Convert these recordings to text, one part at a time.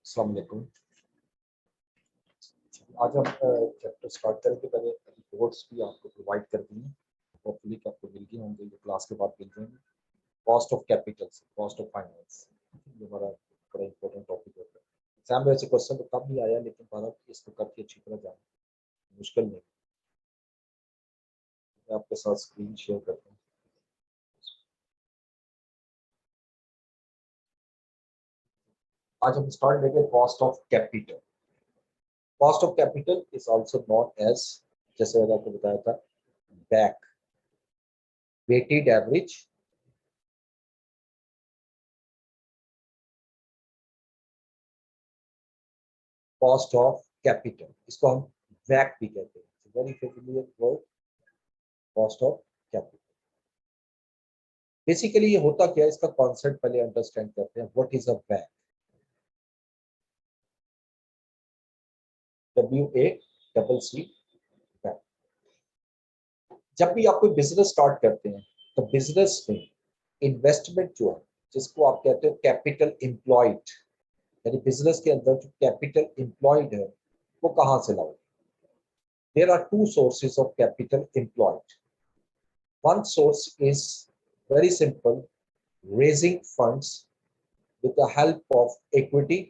अस्सलाम वालेकुम। आज हम चैप्टर स्टार्ट करेंगे। पहले रिपोर्ट्स भी आपको प्रोवाइड कर दी हैं, होपफुली कि आपको मिल गई होंगे, ये क्लास के बाद मिल जाएंगे। Cost of capital, cost of finance, ये हमारा बड़ा इंपॉर्टेंट टॉपिक होता है। एग्जाम में ऐसे क्वेश्चन तो कम ही आया, लेकिन भारत इसको करके अच्छी तरह जाना मुश्किल नहीं। मैं आपके साथ स्क्रीन शेयर करता हूँ। आज हम स्टार्ट करेंगे cost of capital. Cost of capital is also known as, जैसे मैंने आपको बताया था, बैक, weighted average cost of capital. इसको हम वैक भी कहते हैं। Very familiar word, cost of capital. Basically ये होता क्या है, इसका कॉन्सेप्ट पहले अंडरस्टैंड करते हैं। व्हाट इज अ वैक? WACC, वैक। जब भी आप कोई बिजनेस स्टार्ट करते हैं तो बिजनेस में इन्वेस्टमेंट जो है, जिसको आप कहते हो कैपिटल एम्प्लॉयड, यानी बिजनेस के अंदर जो कैपिटल एम्प्लॉयड है वो कहाँ से लाओ? There are two sources of capital employed. One source is very simple, raising funds with the help of equity,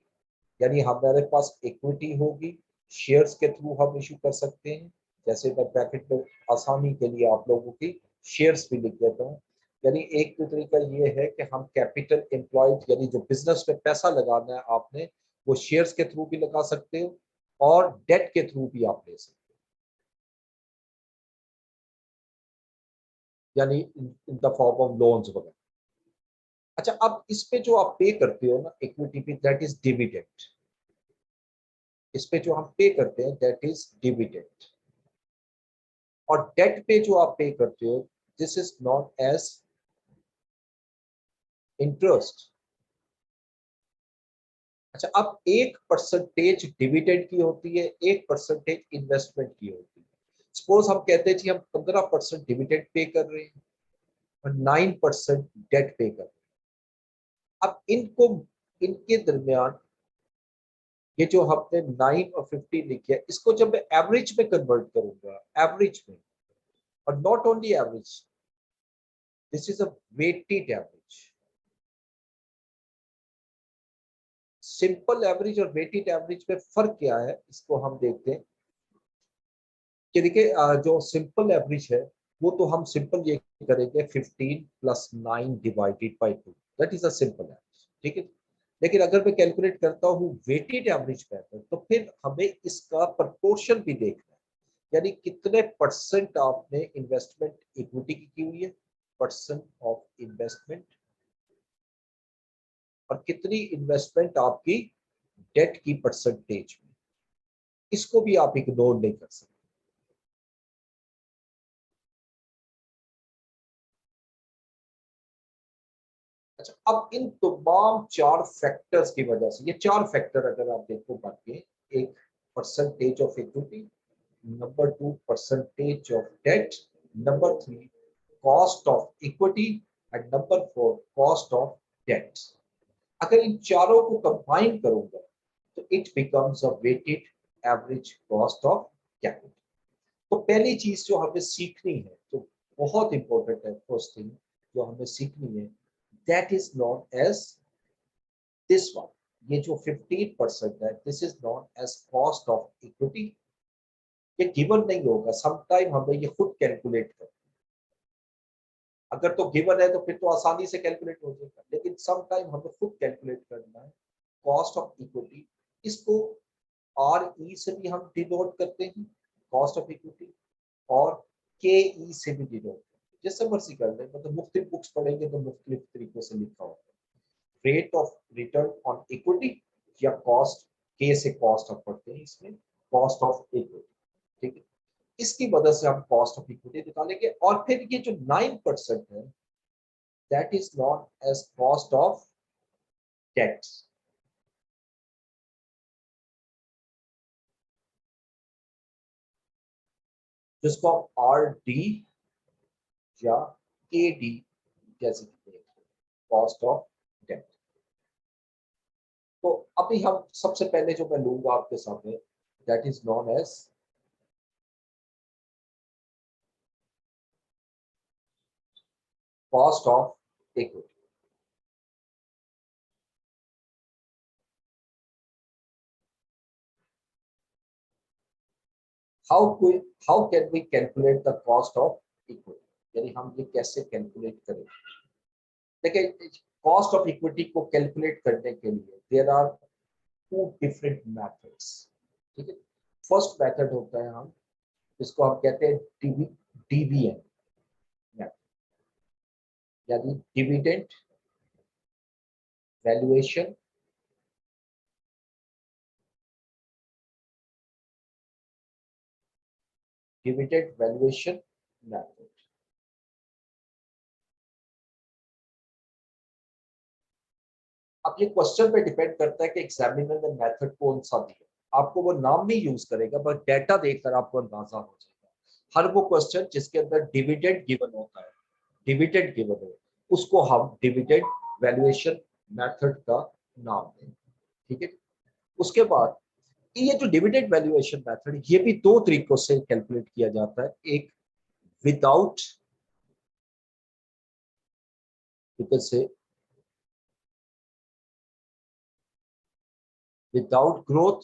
यानी हमारे पास इक्विटी होगी, शेयर्स के थ्रू हम इशू कर सकते हैं। जैसे मैं ब्रैकेट में आसानी के लिए आप लोगों की शेयर्स भी लिख देता हूँ। यानी एक तो तरीका ये है कि हम कैपिटल एम्प्लॉयड, यानी जो बिजनेस में पैसा लगाना है आपने, वो शेयर्स के थ्रू भी लगा सकते हो और डेट के थ्रू भी आप ले सकते हो, यानी in the form of loans वगैरह। अच्छा, अब इस पे जो आप पे करते हो ना इक्विटी पे, दैट इज डिविडेंड। इस पे जो हम पे करते हैं दैट इज डिविडेंड। और डेट पे जो आप पे करते हो, this is known as interest. अच्छा, अब 1% डिविडेंड की होती है, 1% इन्वेस्टमेंट की होती है। सपोज हम कहते हैं जी हम 15% डिविडेंड पे कर रहे हैं और 9% डेट पे कर रहे हैं। अब इनको, इनके दरमियान ये जो हमने 9 और 15 लिखी है, इसको जब मैं एवरेज में कन्वर्ट करूंगा, एवरेज में, और not only average, this is a weighted average. Simple average और वेटेड एवरेज में फर्क क्या है, इसको हम देखते हैं कि देखिए जो सिंपल एवरेज है वो तो हम सिंपल ये करेंगे 15 + 9 divided by 2, that is a simple average, ठीक है। लेकिन अगर मैं कैलकुलेट करता हूँ वेटेड एवरेज मेथड, तो फिर हमें इसका प्रपोर्शन भी देखना है, यानी कितने परसेंट आपने इन्वेस्टमेंट इक्विटी की हुई है, परसेंट ऑफ इन्वेस्टमेंट, और कितनी इन्वेस्टमेंट आपकी डेट की परसेंटेज में। इसको भी आप इग्नोर नहीं कर सकते। अच्छा, अब इन तमाम चार फैक्टर्स की वजह से, ये चार फैक्टर अगर आप देखो बढ़ के, एक percentage of equity, number 2 percentage of debt, number 3 cost of equity, and number 4 cost of debt. अगर इन चारों को कंबाइन करूंगा तो it becomes a weighted average cost of capital. तो पहली चीज जो हमें सीखनी है, जो बहुत इंपॉर्टेंट है, फर्स्ट थिंग जो हमें सीखनी है, that is known as this one. ये जो 15% है, this is known as cost of equity. ये गिवन नहीं होगा, समटाइम हमें ये खुद कैलकुलेट करना। अगर तो गिवन है तो फिर तो आसानी से कैलकुलेट हो जाएगा, लेकिन समटाइम हमें खुद कैलकुलेट करना है कॉस्ट ऑफ इक्विटी। इसको RE से भी हम डिनोट करते हैं, कॉस्ट ऑफ इक्विटी, और KE से भी डिनोट करते हैं, जैसे मर्जी कर लें। मतलब मुख्तलिफ बुक्स पढ़ेंगे तो मुख्तलिफ तरीकों से लिखा होगा। Rate of return on equity या कॉस्ट, के से कॉस्ट हम पढ़ते हैं इसमें, कॉस्ट ऑफ इक्विटी, ठीक है। इसकी मदद से हम कॉस्ट ऑफ इक्विटी निकालेंगे, और फिर ये जो 9% है, that is known as cost of debt. जिसको हम RD या KD जैसे कॉस्ट ऑफ डेट। तो अभी हम सबसे पहले जो मैं लूंगा आपके सामने, that is known as cost of equity. How can we calculate the cost of equity, यानी हम ये कैसे कैलकुलेट करें। देखिए, कॉस्ट ऑफ इक्विटी को कैलकुलेट करने के लिए there are two different methods. ठीक है, फर्स्ट मेथड होता है हम इसको हम कहते हैं डीबीएम, यानी dividend valuation dividend valuation method. अब ये क्वेश्चन पे डिपेंड करता है कि एग्जामिनर ने मेथड कौन सा दिया। आपको वो नाम नहीं यूज करेगा, बट डेटा देखकर आपको अंदाजा हो जाएगा। हर वो क्वेश्चन जिसके अंदर डिविडेंड गिवन होता है, डिविडेंड गिवन हो, उसको हम डिविडेंड वैल्यूएशन मेथड का नाम दें। ठीक है, उसके बाद ये जो डिविडेंड वैल्यूएशन मेथड, ये भी दो तरीकों से कैलकुलेट किया जाता है। एक विदाउट, से without growth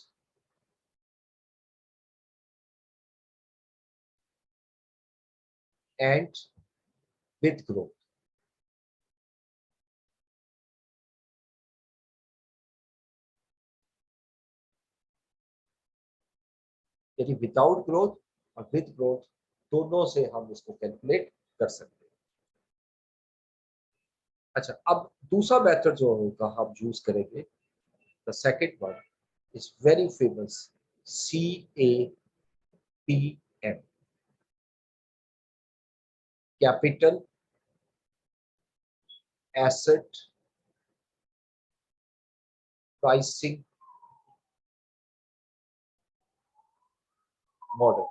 and with growth. यानी विदाउट ग्रोथ और विद ग्रोथ, दोनों से हम इसको कैलकुलेट कर सकते हैं। अच्छा, अब दूसरा मेथड जो होगा हम यूज करेंगे, the second one is very famous, CAPM, capital asset pricing model.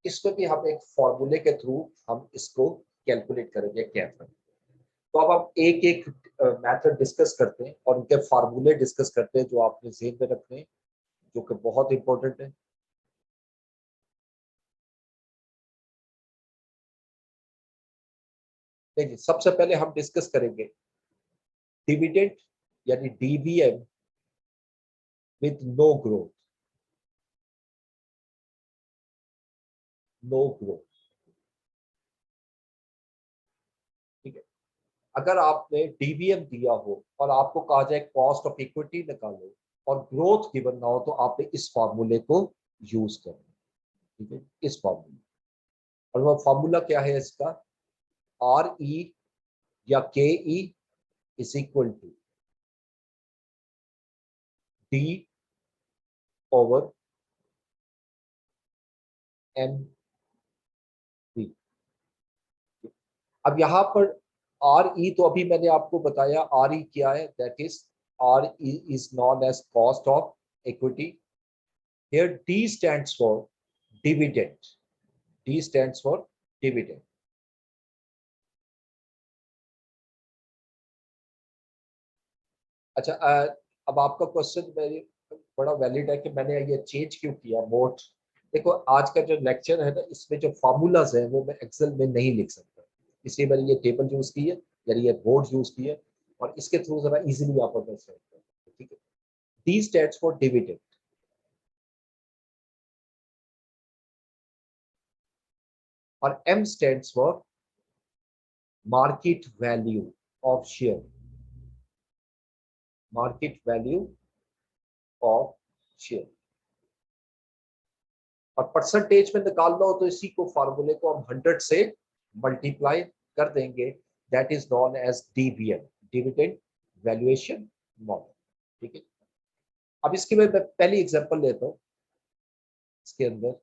इसमें भी हम एक फॉर्मूले के थ्रू हम इसको कैलकुलेट करेंगे कैसे। तो अब हम एक एक मेथड डिस्कस करते हैं और उनके फार्मूले डिस्कस करते हैं जो आपने जेहन में रखने हैं, जो कि बहुत इंपॉर्टेंट है। देखिए, सबसे पहले हम डिस्कस करेंगे डिविडेंड, यानी DBM with no growth. No growth, ठीक है। अगर आपने डीबीएम दिया हो और आपको कहा जाए कॉस्ट ऑफ इक्विटी निकालो और ग्रोथ गिवन ना हो, तो आपने इस फॉर्मूले को यूज करना। ठीक है, इस फॉर्मूले, और वो फॉर्मूला क्या है इसका, RE या KE is equal to D/MV। अब यहाँ पर RE, तो अभी मैंने आपको बताया RE क्या है, that is RE is known as cost of equity. Here D stands for dividend. D stands for dividend. अच्छा, अब आपका क्वेश्चन मेरे बड़ा वैलिड है कि मैंने ये चेंज क्यों किया मोड। देखो, आज का जो लेक्चर है ना, इसमें जो फार्मूलाज है वो मैं एक्सेल में नहीं लिख सकता, इसलिए मैंने ये टेबल यूज की है, यानी ये बोर्ड यूज की है, और इसके थ्रू जरा इजीली आप अंडरस्टैंड करें। ठीक है, डी स्टैंड्स फॉर डिविडेंड और M stands for market value of share. Market value of share, और परसेंटेज में निकालना हो तो इसी को फार्मूले को हम 100 से मल्टीप्लाई कर देंगे, that is known as DBM, dividend valuation model. ठीक है, अब इसकी मैं पहली एग्जांपल लेता हूं। इसके अंदर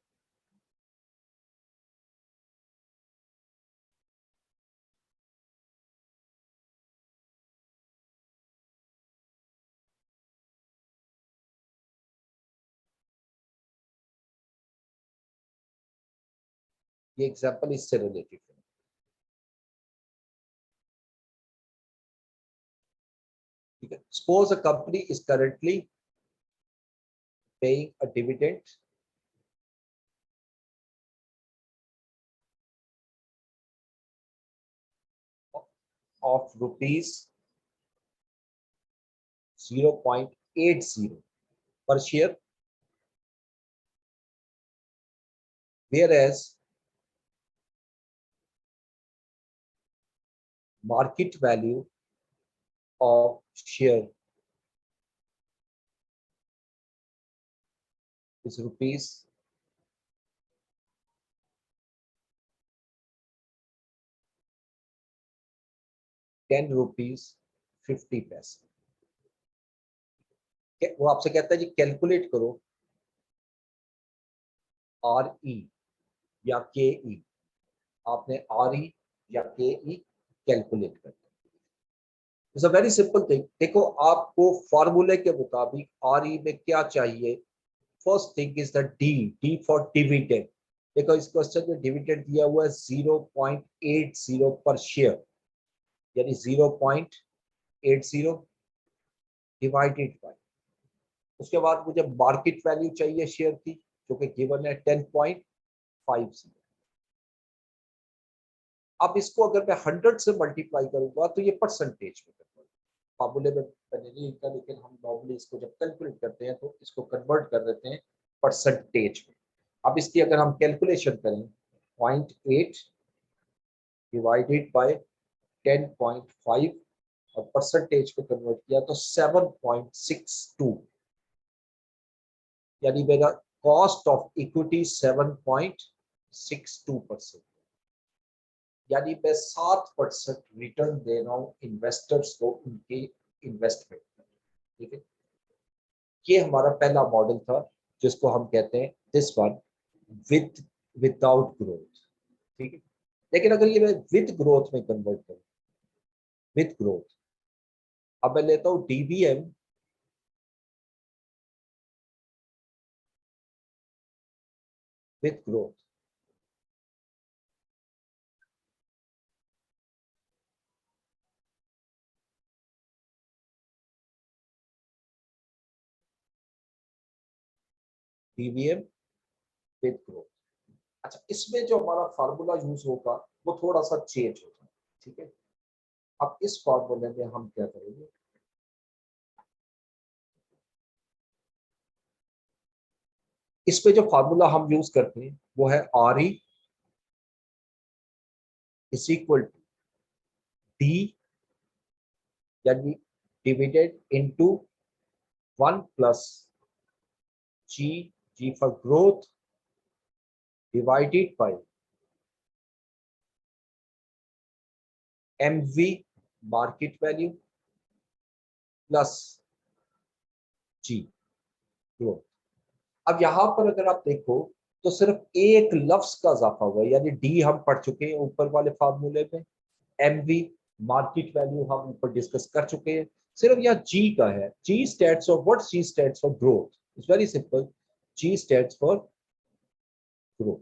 ये एग्जांपल इससे रिलेटेड है। ठीक है, suppose a company is currently paying a dividend of rupees 0.80 per share, whereas market value of share is rupees 10 rupees 50 पैसे। वो आपसे कहता है जी कैलकुलेट करो आर ई या के ई, आपने आर ई या के ई कैलकुलेट करना। It's a very simple thing. देखो आपको फॉर्मूले के मुताबिक आर ई में क्या चाहिए। First thing is the D, D for dividend. देखो इस क्वेश्चन में डिविडेंड दिया हुआ है 0.80 पर शेयर, यानी 0.80 डिवाइडेड बाय, उसके बाद मुझे मार्केट वैल्यू चाहिए शेयर की जो कि गिवन है 10.50। अब इसको अगर मैं 100 से मल्टीप्लाई करूंगा तो ये परसेंटेज में कन्वर्ट, फार्मूले में मैंने नहीं लिखा, लेकिन हम नॉर्मली इसको जब कैलकुलेट करते हैं तो इसको कन्वर्ट कर देते हैं परसेंटेज में। अब इसकी अगर हम कैलकुलेशन करें 0.8 डिवाइडेड बाय 10.5 और परसेंटेज पे कन्वर्ट किया तो 7.62, यानी मेरा कॉस्ट ऑफ इक्विटी 7.62%, यानी मैं 7% रिटर्न दे रहा हूं इन्वेस्टर्स को उनके इन्वेस्टमेंट में। ठीक है, ये हमारा पहला मॉडल था जिसको हम कहते हैं this one with without growth. ठीक है, लेकिन अगर ये मैं विद ग्रोथ में कन्वर्ट करूं, विद ग्रोथ, अब मैं लेता हूं DBM with growth. DBM with growth. अच्छा, इसमें जो हमारा फार्मूला यूज होगा वो थोड़ा सा चेंज होगा। ठीक है, अब इस फार्मूले में हम क्या करेंगे, इस पे जो फार्मूला हम यूज करते हैं वो है R E is equal to D, यानी divided into 1 plus G, G for growth, divided by MV market value plus G growth. अब यहां पर अगर आप देखो तो सिर्फ एक लफ्ज का इजाफा हुआ है, यानी डी हम पढ़ चुके हैं ऊपर वाले फार्मूले में, एमवी मार्केट वैल्यू हम ऊपर डिस्कस कर चुके हैं, सिर्फ यहाँ जी का है। जी stands for what? Ji stands for growth. It's very simple, ji stands for growth.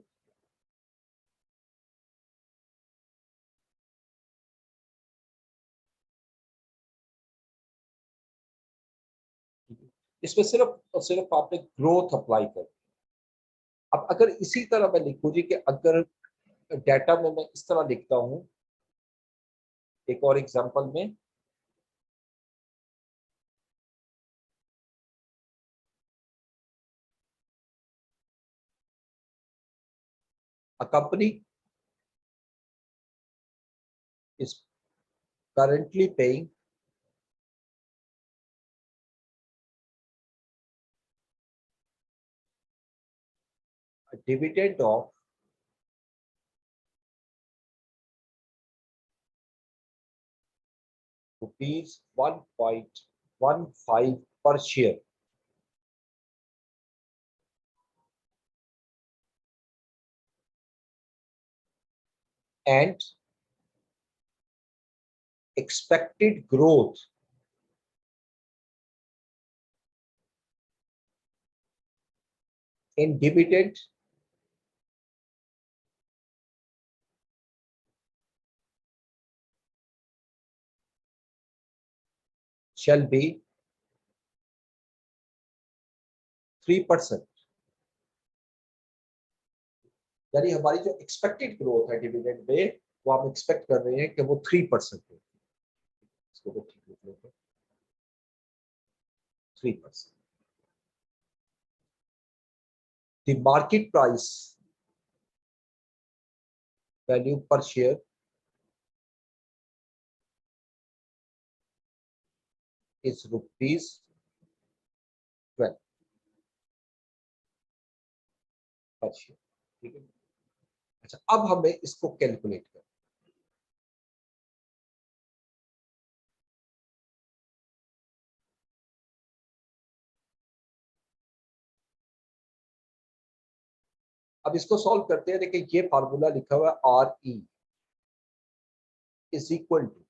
इसमें सिर्फ और सिर्फ आपने ग्रोथ अप्लाई कर। अब अगर इसी तरह मैं लिखूं जी कि अगर डाटा में मैं इस तरह लिखता हूं, एक और एग्जांपल में, a company is currently paying a dividend of rupees 1.15 per share, and expected growth in dividend shall be 3%। यानी हमारी जो एक्सपेक्टेड ग्रोथ है डिविडेंड में, वो हम एक्सपेक्ट कर रहे हैं कि वो 3% है। इसको तो ठीक लिख लेते हैं, 3%। द मार्केट प्राइस वैल्यू पर शेयर इज ₹12 पर शेयर। ठीक है। अच्छा, अब हमें इसको कैलकुलेट करना। अब इसको सॉल्व करते हैं। देखिए ये फार्मूला लिखा हुआ है RE is equal to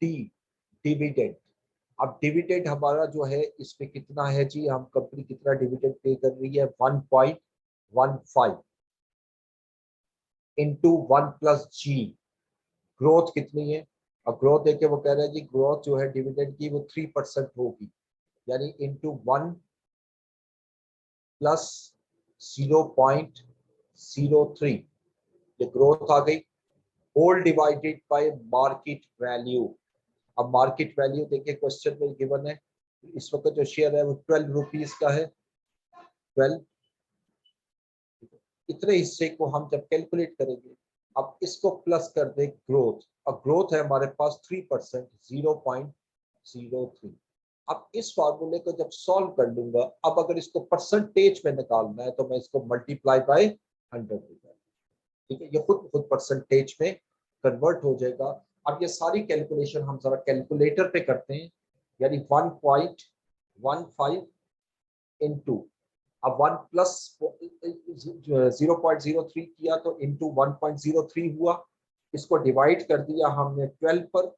D dividend. अब डिविडेंड हमारा जो है इसमें कितना है जी, हम कंपनी कितना डिविडेंड पे कर रही है, 1.15 इंटू 1+G। ग्रोथ कितनी है, और ग्रोथ देखे वो कह रहे हैं जी ग्रोथ जो है डिविडेंड की वो 3% होगी, यानी इंटू 1+0.03, ये ग्रोथ आ गई। Whole divided by market value. अब मार्केट वैल्यू देखिए क्वेश्चन में गिवन है, इस वक्त जो शेयर है वो 12 रुपीज का है। 12, इतने हिस्से को हम जब कैलकुलेट करेंगे, अब इसको प्लस कर दे ग्रोथ, और ग्रोथ है हमारे पास 3%, 0.03। अब इस फार्मूले को जब सॉल्व कर लूंगा, अब अगर इसको परसेंटेज में निकालना है तो मैं इसको मल्टीप्लाई बाय 100 दूंगा। ठीक है, ये खुद खुद परसेंटेज में कन्वर्ट हो जाएगा। अब ये सारी कैलकुलेशन हम जरा कैलकुलेटर पे करते हैं, यानी 1.15 इंटू, अब 1+0.03 किया तो इंटू 1.03 हुआ, इसको डिवाइड कर दिया हमने 12 पर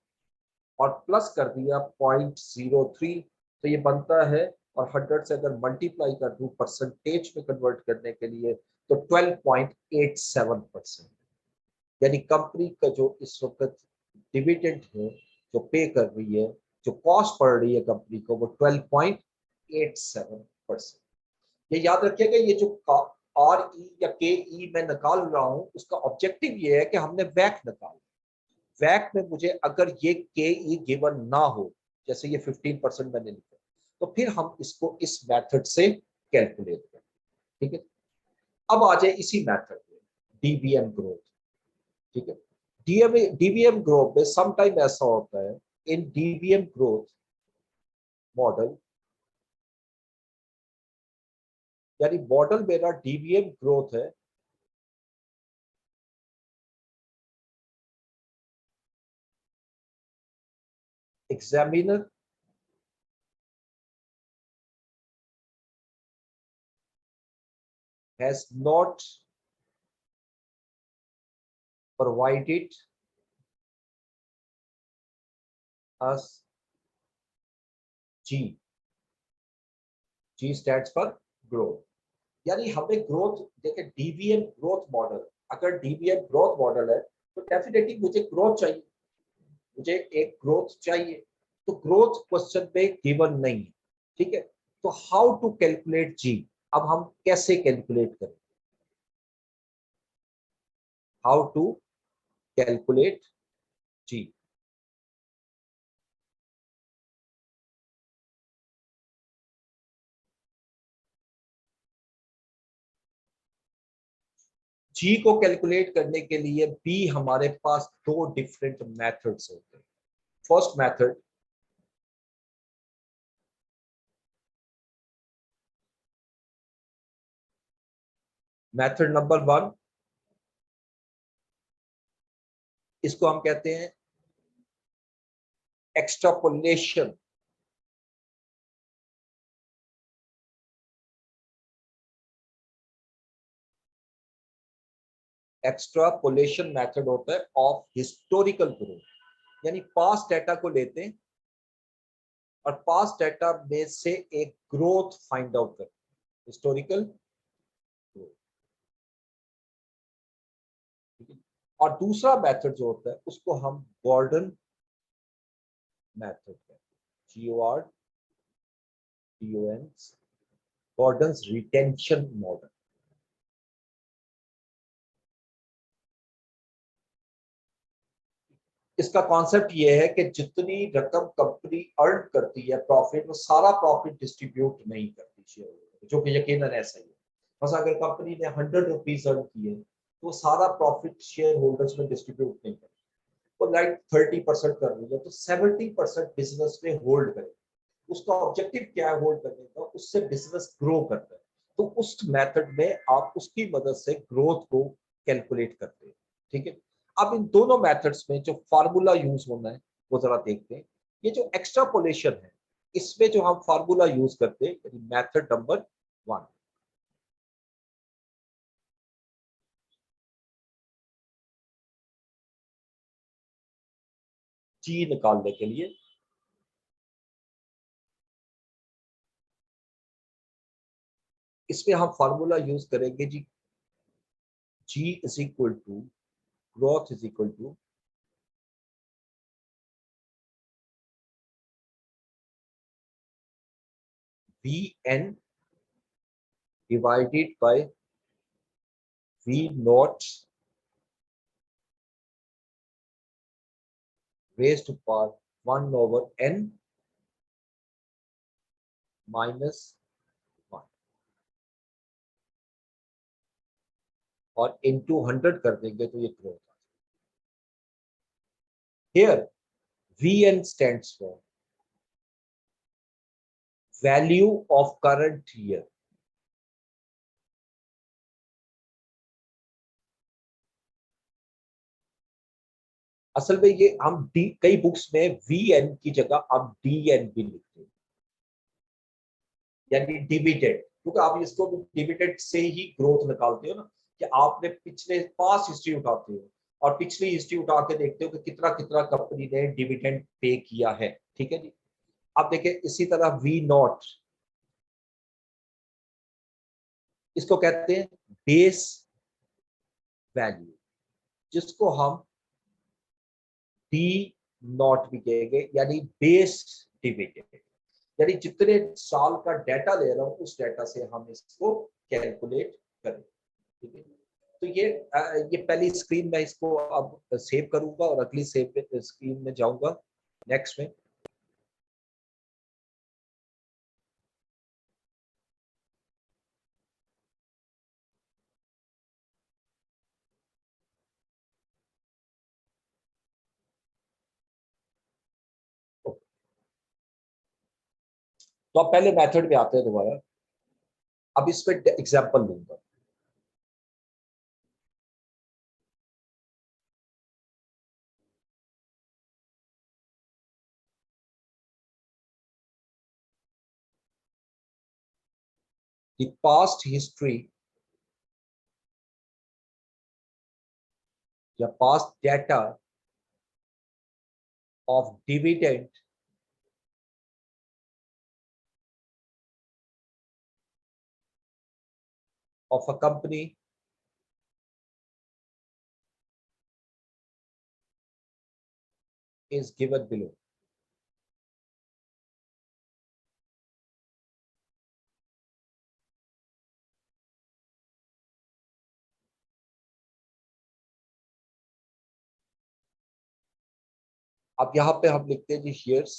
और प्लस कर दिया 0.03, तो ये बनता है, और 100 से अगर मल्टीप्लाई कर दूं परसेंटेज में कन्वर्ट करने के लिए तो 12.87%। यानी कंपनी का जो इस वक्त डिविडेंड है जो पे कर रही है, जो कॉस्ट पड़ रही है कंपनी को, वो 12.87%। ये याद रखिएगा, ये जो RE या KE मैं निकाल रहा हूं, उसका ऑब्जेक्टिव ये है कि हमने वैक निकाला। वैक में मुझे अगर ये KE गिवन ना हो, जैसे ये 15% मैंने लिखा, तो फिर हम इसको इस मेथड से कैलकुलेट करें। ठीक है, अब आ जाए इसी मेथड में DBM ग्रोथ। ठीक है, DBM ग्रोथ में समटाइम ऐसा होता है, इन DBM ग्रोथ मॉडल, यानी मॉडल मेरा DBM ग्रोथ है, examiner has not provided us G। G stands for growth। यानी हमें ग्रोथ देखे, DBM ग्रोथ मॉडल, अगर DBM ग्रोथ मॉडल है तो डेफिनेटली मुझे ग्रोथ चाहिए, मुझे एक ग्रोथ चाहिए। तो ग्रोथ क्वेश्चन पे गिवन नहीं है। ठीक है, तो हाउ टू कैलकुलेट G, अब हम कैसे कैलकुलेट करें, how to calculate G। G को कैलकुलेट करने के लिए भी हमारे पास दो डिफरेंट मेथड्स होते हैं। फर्स्ट मेथड, मेथड नंबर 1, इसको हम कहते हैं एक्सट्रापोलेशन। एक्सट्रापोलेशन मेथड होता है ऑफ हिस्टोरिकल ग्रोथ, यानी पास्ट डेटा को लेते हैं और पास्ट डेटा में से एक ग्रोथ फाइंड आउट करते हैं, हिस्टोरिकल ग्रोथ। और दूसरा मेथड जो होता है उसको हम गॉर्डन मेथड कहते हैं, GORDON, गॉर्डन्स रिटेंशन मॉडल। इसका कॉन्सेप्ट ये है कि जितनी रकम कंपनी अर्न करती है प्रॉफिट, वो सारा प्रॉफिट डिस्ट्रीब्यूट नहीं करती शेयर होल्डर, जो कि यकीनन ऐसा ही है। बस अगर कंपनी ने 100 रुपीज अर्न किए तो सारा प्रॉफिट शेयर होल्डर्स में डिस्ट्रीब्यूट नहीं करती, वो लाइक 30% कर रही है तो 70% बिजनेस में होल्ड करे। उसका ऑब्जेक्टिव क्या है होल्ड करने का, उससे बिजनेस ग्रो करता है। तो उस मेथड में आप उसकी मदद से ग्रोथ को कैलकुलेट करते हैं। ठीक है, अब इन दोनों मेथड्स में जो फार्मूला यूज होना है वो जरा देखते हैं। ये जो एक्स्ट्रापोलेशन है, इसमें जो हम फार्मूला यूज करते हैं, मेथड नंबर 1, जी निकालने के लिए इसमें हम फार्मूला यूज करेंगे जी, G is equal to growth is equal to VN divided by V naught raised to power 1 over N minus 1 और into 100 कर देंगे तो ये growth. Here VN stands for value of current year। असल में ये हम कई बुक्स में VN की जगह अब DN भी लिखते हैं, यानी डिविडेंड, क्योंकि आप इसको डिविडेंड से ही ग्रोथ निकालते हो ना, कि आपने पिछले पास्ट हिस्ट्री उठाते हो और पिछली हिस्ट्री उठा के देखते हो कि कितना कितना कंपनी ने डिविडेंड पे किया है। ठीक है जी, अब देखिए इसी तरह वी नॉट, इसको कहते हैं बेस वैल्यू, जिसको हम डी नॉट भी कहेंगे, यानी बेस डिविडेंड, यानी जितने साल का डाटा ले रहा हूं उस डाटा से हम इसको कैलकुलेट करें। ठीक है, तो ये पहली स्क्रीन में इसको अब सेव करूंगा और अगली सेव स्क्रीन में जाऊंगा नेक्स्ट में। तो अब पहले मेथड में आते हैं दोबारा, अब इस पे एग्जांपल लूंगा। The past history या past data of dividend of a company is given below। अब यहाँ पे हम लिखते हैं जी शेयर्स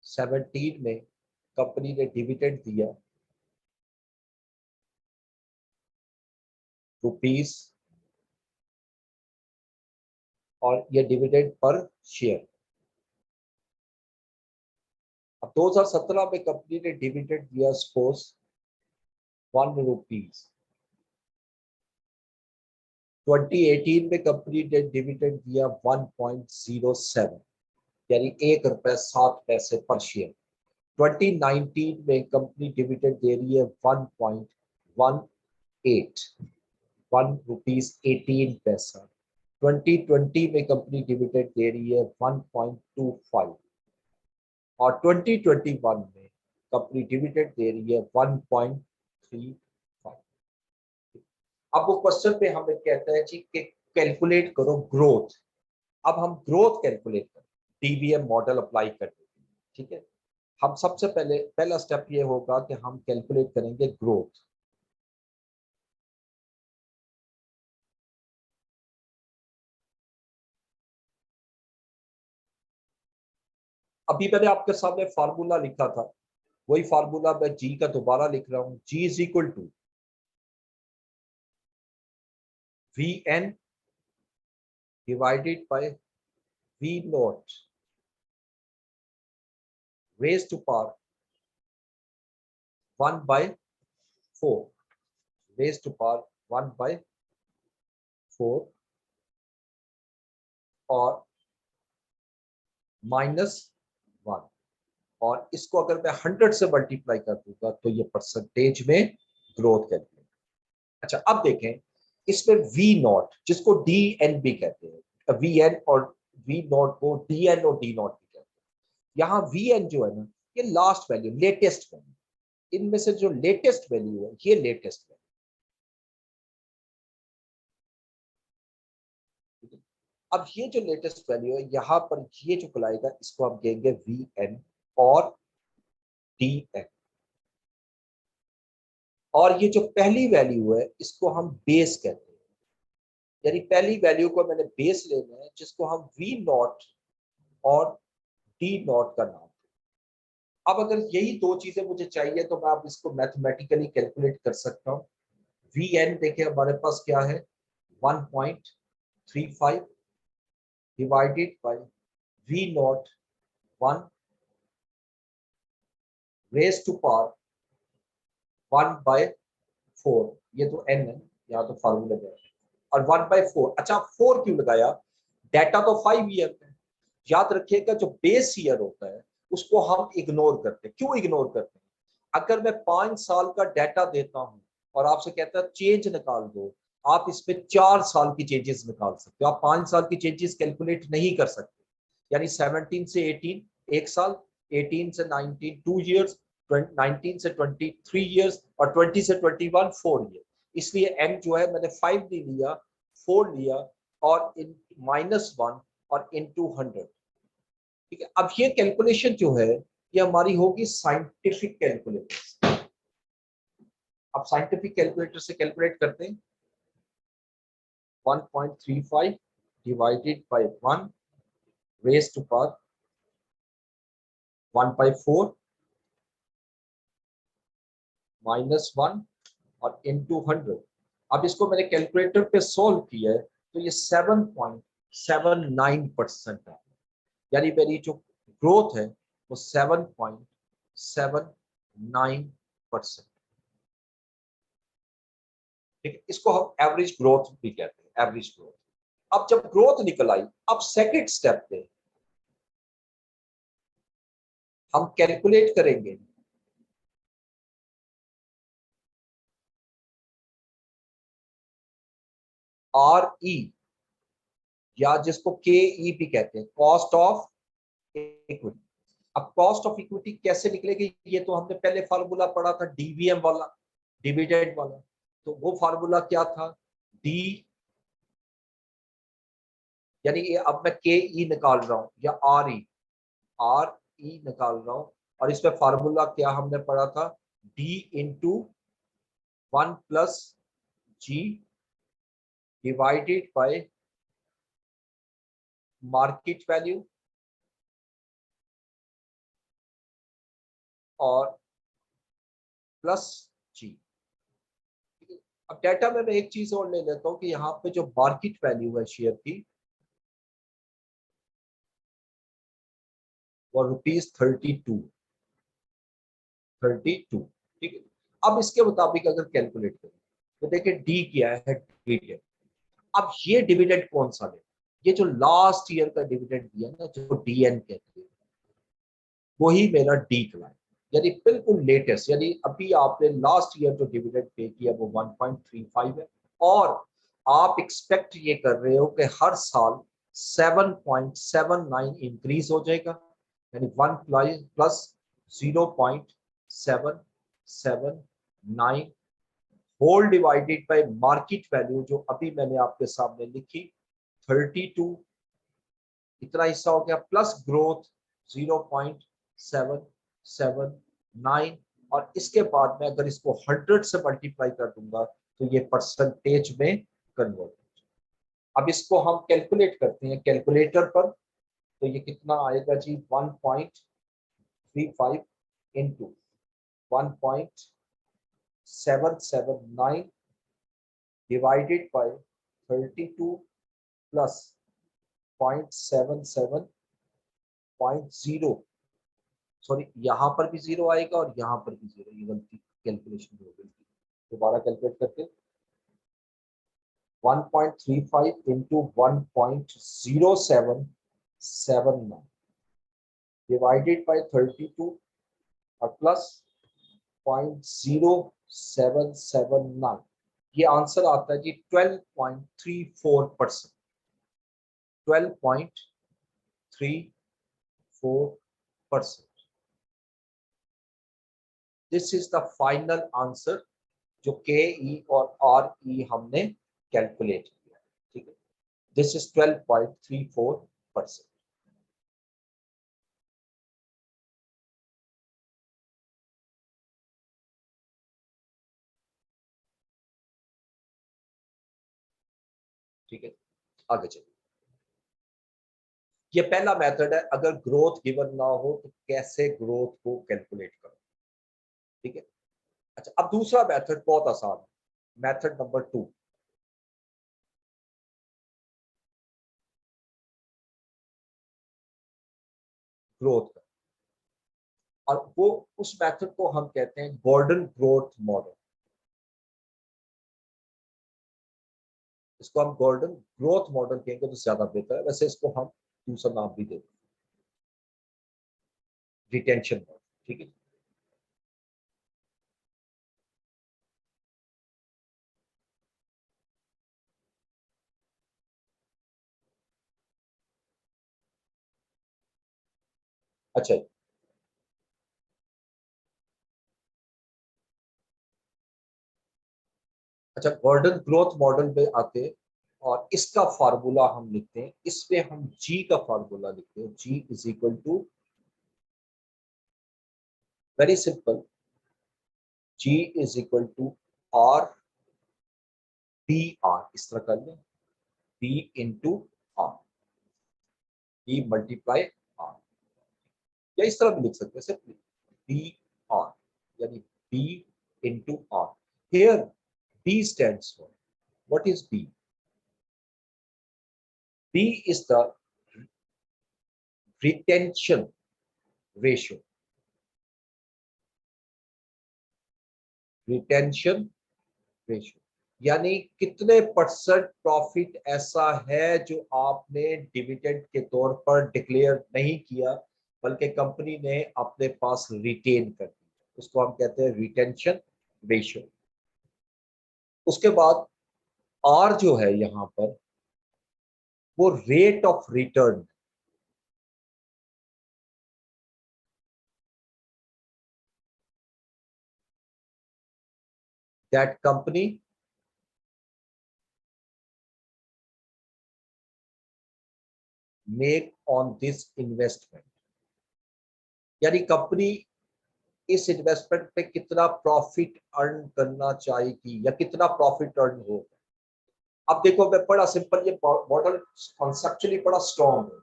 17 में कंपनी ने डिविडेंड दिया रुपीस, और ये डिविडेंड पर शेयर। अब 2017 में कंपनी ने डिविडेंड दिया सपोज 1 रुपीस, 2018 में कंपनी ने डिविडेंड दिया 1.07, यानी 1 रुपये 7 पैसे पर शेयर। 2019 में कंपनी डिविडेंड दे रही है 1.18, 1 रुपीस 18 पैसा। 2020 में कंपनी डिविडेंड दे रही है 1.25 और 2021 में कंपनी डिविडेंड दे रही है 1.35। अब वो क्वेश्चन पे हमें कहता है जी कि कैलकुलेट करो ग्रोथ। अब हम ग्रोथ कैलकुलेट करें, डीबीएम मॉडल अप्लाई करते हैं, ठीक है। हम सबसे पहले पहला स्टेप ये होगा कि हम कैलकुलेट करेंगे ग्रोथ। अभी मैंने आपके सामने फार्मूला लिखा था, वही फार्मूला मैं जी का दोबारा लिख रहा हूं। G is equal to V N divided by V not raise to power 1/4, raise to power 1/4 और -1। और इसको अगर मैं 100 से मल्टीप्लाई कर दूंगा तो ये परसेंटेज में ग्रोथ कैलकुलेट। अच्छा अब देखें, इसमें वी नॉट जिसको डी एन भी कहते हैं, वी एन और वी नॉट को डी एन और डी नॉट भी कहते हैं। यहाँ वी एन जो है ना, ये लास्ट वैल्यू, लेटेस्ट वैल्यू, इनमें से जो लेटेस्ट वैल्यू है ये लेटेस्ट वैल्यू। अब ये जो लेटेस्ट वैल्यू है यहाँ पर ये जो बुलाएगा इसको हम कहेंगे वी एन और डी एन। और ये जो पहली वैल्यू है इसको हम बेस कहते हैं, यानी पहली वैल्यू को मैंने बेस लेना है जिसको हम वी नॉट और डी नॉट का नाम। अब अगर यही दो चीजें मुझे चाहिए तो मैं अब इसको मैथमेटिकली कैलकुलेट कर सकता हूँ। वी एन देखिए हमारे पास क्या है, 1.35 divided by V naught 1 raise to power 1/4। ये तो एन है, यहाँ तो फार्मूला है। और 1/4, अच्छा 4 क्यों लगाया, डाटा तो 5 ईयर है। याद रखिएगा जो बेस ईयर होता है उसको हम इग्नोर करते हैं। क्यों इग्नोर करते हैं, अगर मैं 5 साल का डाटा देता हूं और आपसे कहता है चेंज निकाल दो, आप इसमें 4 साल की चेंजेस निकाल सकते हो, आप 5 साल की चेंजेस कैलकुलेट नहीं कर सकते। यानी 17 से 18 एक साल, 18 से 19 2 ईयर्स, 19 से 23 ईयर्स और 20 से 21 4 ईयर। इसलिए एन जो है मैंने 5 नहीं लिया, 4 लिया और इन -1 और इनटू 100। ठीक है, अब ये कैलकुलेशन जो है ये हमारी होगी साइंटिफिक कैलकुलेटर। अब साइंटिफिक कैलकुलेटर से कैलकुलेट करते हैं, 1.35 divided by 1 raise to power 1/4 -1 और इनटू 100। अब इसको मैंने कैलकुलेटर पे सॉल्व किया है तो ये 7.79% है। यानी मेरी जो ग्रोथ है वो 7.79%। ठीक है, इसको हम एवरेज ग्रोथ भी कहते हैं, एवरेज ग्रोथ। अब जब ग्रोथ निकल आई, अब सेकंड स्टेप पे हम कैलकुलेट करेंगे आर ई, या जिसको के ई भी कहते हैं, कॉस्ट ऑफ इक्विटी। अब कॉस्ट ऑफ इक्विटी कैसे निकलेगी, ये तो हमने पहले फार्मूला पढ़ा था डीवीएम वाला, डिविडेंड वाला। तो वो फार्मूला क्या था, डी, यानी ये अब मैं के ई निकाल रहा हूं या आर ई निकाल रहा हूं। और इसमें फार्मूला क्या हमने पढ़ा था, D into 1+G divided by market value और प्लस जी। अब डाटा में मैं एक चीज और ले लेता हूं कि यहाँ पे जो मार्केट वैल्यू है शेयर की वो ₹32। ठीक है, अब इसके मुताबिक अगर कैलकुलेट करें तो देखिए डी क्या है, डिविडेंड। अब ये डिविडेंड कौन सा है, ये जो लास्ट ईयर का डिविडेंड दिया ना, जो डीएन कहते हैं, वही मेरा डी क्लाइन, यानी बिल्कुल लेटेस्ट। यानी अभी आपने लास्ट ईयर जो डिविडेंड पे किया वो 1.35 है। और आप एक्सपेक्ट ये कर रहे हो कि हर साल 7.79 इंक्रीज हो जाएगा, यानी 1 plus 0.779 whole divided by market value जो अभी मैंने आपके सामने लिखी 32, इतना हिस्सा हो गया, प्लस ग्रोथ 0.779, और इसके बाद में अगर इसको 100 से मल्टीप्लाई कर दूंगा तो ये परसेंटेज में कन्वर्ट। अब इसको हम कैलकुलेट करते हैं कैलकुलेटर पर, तो ये कितना आएगा जी, 1.35 into 1.779 divided by 32 plus 0.77.0, sorry यहाँ पर भी जीरो आएगा और यहाँ पर भी जीरो, ये गलती कैलकुलेशन हो गई थी, दोबारा कैलकुलेट करते 1.35 इंटू 1.0779 डिवाइडेड बाय 32 और प्लस 0.0779, ये आंसर आता है जी 12.34%, 12.34%। This is the final answer जो के ई और आर ई हमने कैलकुलेट किया, ठीक है। This is 12.34%। ठीक है, आगे चलिए। ये पहला मेथड है, अगर ग्रोथ गिवन ना हो तो कैसे ग्रोथ को कैलकुलेट करो, ठीक है। अच्छा, अब दूसरा मेथड बहुत आसान है, मेथड नंबर 2, ग्रोथ का, और वो उस मेथड को हम कहते हैं गॉर्डन ग्रोथ मॉडल। इसको हम गॉर्डन ग्रोथ मॉडल कहेंगे तो ज्यादा बेहतर है, वैसे इसको हम दूसरा नाम भी देते हैं, रिटेंशन मॉडल, ठीक है। अच्छा, अच्छा, गॉर्डन ग्रोथ मॉडल पे आते हैं और इसका फार्मूला हम लिखते हैं, इसमें हम जी का फार्मूला लिखते हैं, G is equal to, very simple, G is equal to R B R, इस तरह कर लें, B into R, B multiply R, या इस तरह भी लिख सकते हैं सिंपली, बी आर, यानी B into R. Here B stands for, what is B? B is the retention ratio, retention ratio, यानी कितने परसेंट प्रॉफिट ऐसा है जो आपने डिविडेंड के तौर पर डिक्लेयर नहीं किया बल्कि कंपनी ने अपने पास रिटेन कर दिया, उसको हम कहते हैं रिटेंशन रेशियो। उसके बाद आर जो है यहां पर, वो rate of return, that company make on this investment, यानी कंपनी इस इन्वेस्टमेंट पे कितना प्रॉफिट अर्न करना चाहेगी या कितना प्रॉफिट अर्न हो। अब देखो, मैं बड़ा सिंपल, ये मॉडल कॉन्सेप्चुअली बड़ा स्ट्रॉन्ग है।